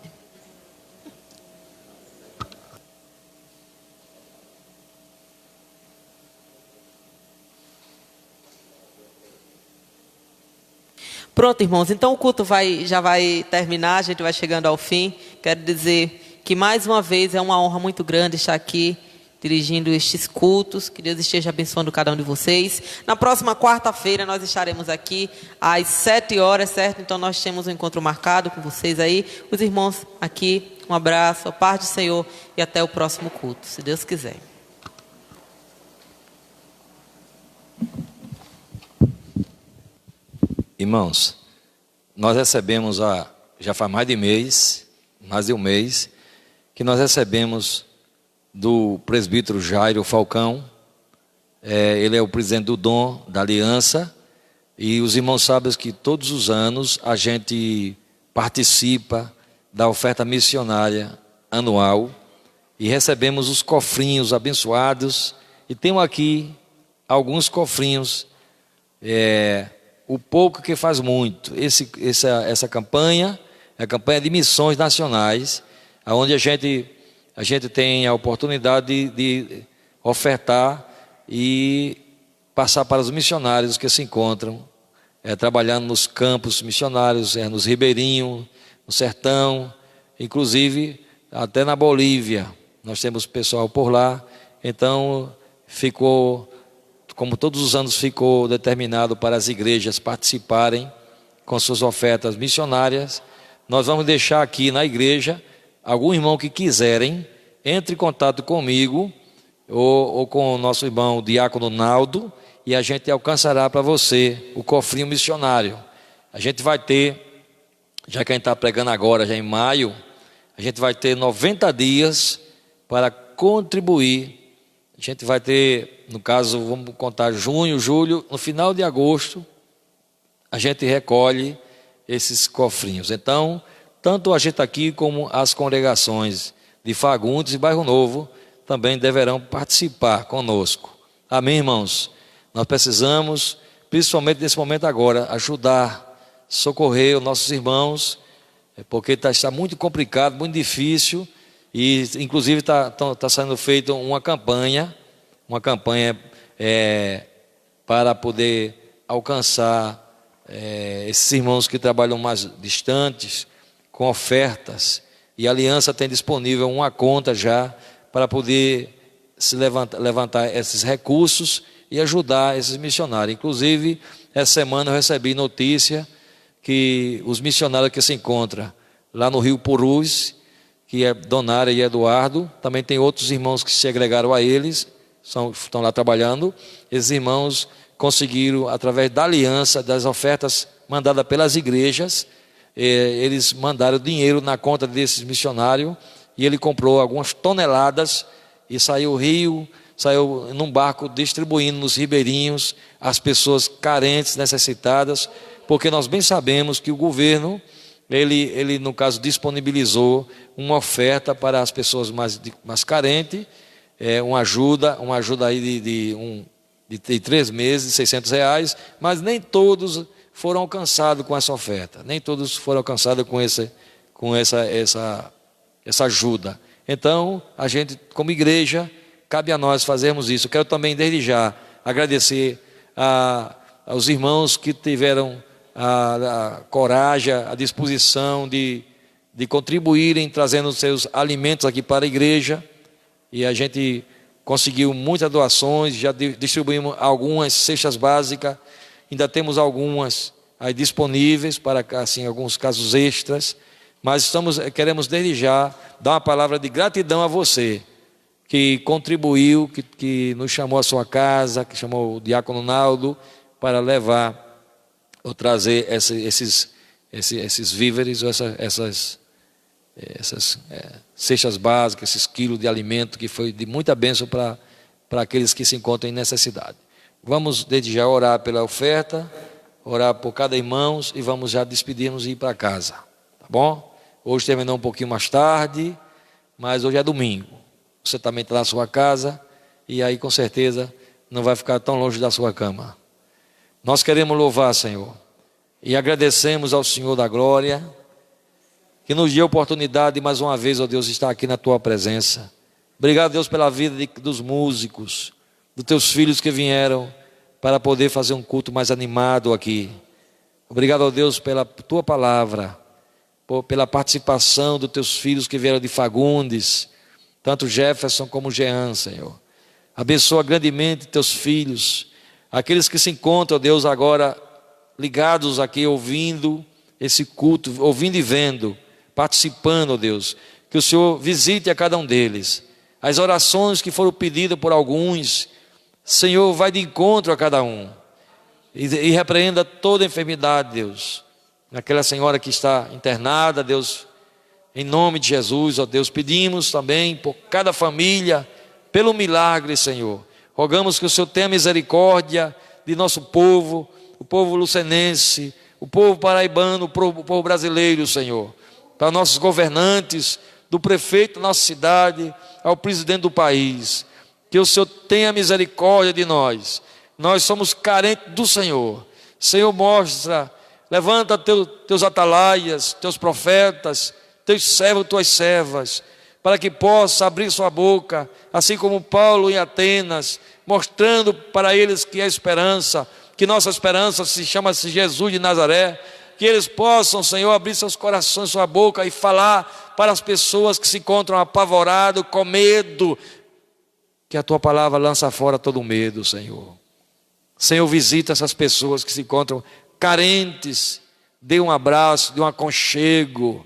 Pronto, irmãos. Então o culto já vai terminar, a gente vai chegando ao fim. Quero dizer que mais uma vez é uma honra muito grande estar aqui dirigindo estes cultos. Que Deus esteja abençoando cada um de vocês. Na próxima quarta-feira nós estaremos aqui às 7h, certo? Então nós temos um encontro marcado com vocês aí. Os irmãos aqui, um abraço, a paz do Senhor e até o próximo culto, se Deus quiser. Irmãos, nós recebemos já faz mais de um mês, que nós recebemos do presbítero Jairo Falcão. Ele é o presidente do Dom da Aliança, e os irmãos sabem que todos os anos a gente participa da oferta missionária anual e recebemos os cofrinhos abençoados, e temos aqui alguns cofrinhos, o pouco que faz muito. Essa campanha é a campanha de missões nacionais, onde a gente a gente tem a oportunidade de ofertar e passar para os missionários que se encontram trabalhando nos campos missionários, nos ribeirinhos, no sertão, inclusive até na Bolívia. Nós temos pessoal por lá. Então ficou, como todos os anos, ficou determinado para as igrejas participarem com suas ofertas missionárias. Nós vamos deixar aqui na igreja, algum irmão que quiserem, entre em contato comigo ou com o nosso irmão Diácono Naldo, e a gente alcançará para você o cofrinho missionário. A gente vai ter, já que a gente está pregando agora, já em maio, a gente vai ter 90 dias para contribuir. A gente vai ter, no caso, vamos contar junho, julho, no final de agosto, a gente recolhe esses cofrinhos. Então, tanto a gente aqui como as congregações de Fagundes e Bairro Novo também deverão participar conosco. Amém, irmãos? Nós precisamos, principalmente nesse momento agora, ajudar, socorrer os nossos irmãos, porque está muito complicado, muito difícil, e inclusive está sendo feita uma campanha para poder alcançar esses irmãos que trabalham mais distantes, com ofertas, e a Aliança tem disponível uma conta já para poder se levantar esses recursos e ajudar esses missionários. Inclusive, essa semana eu recebi notícia que os missionários que se encontram lá no Rio Purus, que é Donária e Eduardo, também tem outros irmãos que se agregaram a eles, estão lá trabalhando. Esses irmãos conseguiram, através da aliança, das ofertas mandadas pelas igrejas, eles mandaram dinheiro na conta desses missionários, e ele comprou algumas toneladas e saiu num barco distribuindo nos ribeirinhos as pessoas carentes, necessitadas, porque nós bem sabemos que o governo, ele no caso disponibilizou uma oferta para as pessoas mais carentes, uma ajuda aí de 3 meses, de R$600, mas nem todos foram alcançados com essa oferta, nem todos foram alcançados com essa ajuda. Então, a gente, como igreja, cabe a nós fazermos isso. Eu quero também, desde já, agradecer aos irmãos que tiveram a coragem, a disposição de contribuírem, trazendo os seus alimentos aqui para a igreja. E a gente conseguiu muitas doações, já distribuímos algumas cestas básicas, ainda temos algumas aí disponíveis para, assim, alguns casos extras. Mas queremos desde já dar uma palavra de gratidão a você, que contribuiu, que nos chamou à sua casa, que chamou o Diácono Naldo para levar ou trazer esses víveres, ou essas cestas básicas, esses quilos de alimento, que foi de muita bênção para aqueles que se encontram em necessidade. Vamos desde já orar pela oferta, orar por cada irmão, e vamos já despedirmos e ir para casa, tá bom? Hoje terminou um pouquinho mais tarde, mas hoje é domingo. Você também está na sua casa, e aí com certeza não vai ficar tão longe da sua cama. Nós queremos louvar, Senhor, e agradecemos ao Senhor da glória, que nos deu a oportunidade de mais uma vez, ó Deus, estar aqui na Tua presença. Obrigado, Deus, pela vida dos músicos, dos Teus filhos que vieram para poder fazer um culto mais animado aqui. Obrigado, ó Deus, pela Tua palavra, pela participação dos Teus filhos que vieram de Fagundes, tanto Jefferson como Jean, Senhor. Abençoa grandemente Teus filhos, aqueles que se encontram, ó Deus, agora ligados aqui, ouvindo esse culto, ouvindo e vendo, participando, ó Deus. Que o Senhor visite a cada um deles. As orações que foram pedidas por alguns, Senhor, vai de encontro a cada um. E repreenda toda enfermidade, Deus. Aquela senhora que está internada, Deus, em nome de Jesus, ó Deus, pedimos também por cada família, pelo milagre, Senhor. Rogamos que o Senhor tenha misericórdia de nosso povo, o povo lucenense, o povo paraibano, o povo brasileiro, Senhor. Para nossos governantes, do prefeito da nossa cidade, ao presidente do país. Que o Senhor tenha misericórdia de nós. Nós somos carentes do Senhor. Senhor, mostra, levanta teus atalaias, teus profetas, teus servos, tuas servas, para que possa abrir sua boca, assim como Paulo em Atenas, mostrando para eles que a esperança, que nossa esperança se chama-se Jesus de Nazaré, que eles possam, Senhor, abrir seus corações, sua boca e falar para as pessoas que se encontram apavoradas, com medo, que a tua palavra lança fora todo medo, Senhor. Senhor, visita essas pessoas que se encontram carentes, dê um abraço, dê um aconchego,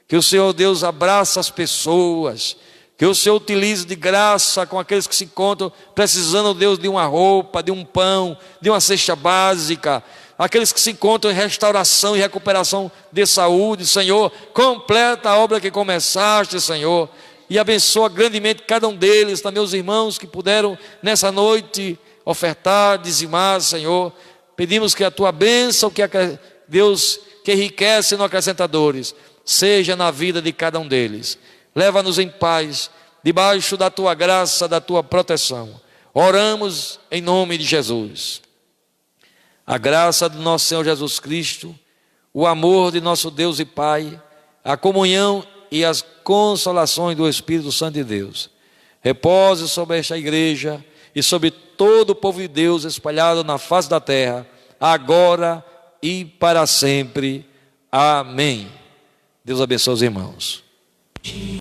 que o Senhor Deus abraça as pessoas, que o Senhor utilize de graça com aqueles que se encontram precisando, Deus, de uma roupa, de um pão, de uma cesta básica, aqueles que se encontram em restauração e recuperação de saúde, Senhor, completa a obra que começaste, Senhor, e abençoa grandemente cada um deles, também os irmãos que puderam nessa noite ofertar, dizimar, Senhor. Pedimos que a tua bênção, Deus, que enriquece e não acrescenta dores, seja na vida de cada um deles. Leva-nos em paz, debaixo da tua graça, da tua proteção. Oramos em nome de Jesus. A graça do nosso Senhor Jesus Cristo, o amor de nosso Deus e Pai, a comunhão e as consolações do Espírito Santo de Deus, repouse sobre esta igreja e sobre todo o povo de Deus espalhado na face da terra, agora e para sempre. Amém. Deus abençoe os irmãos.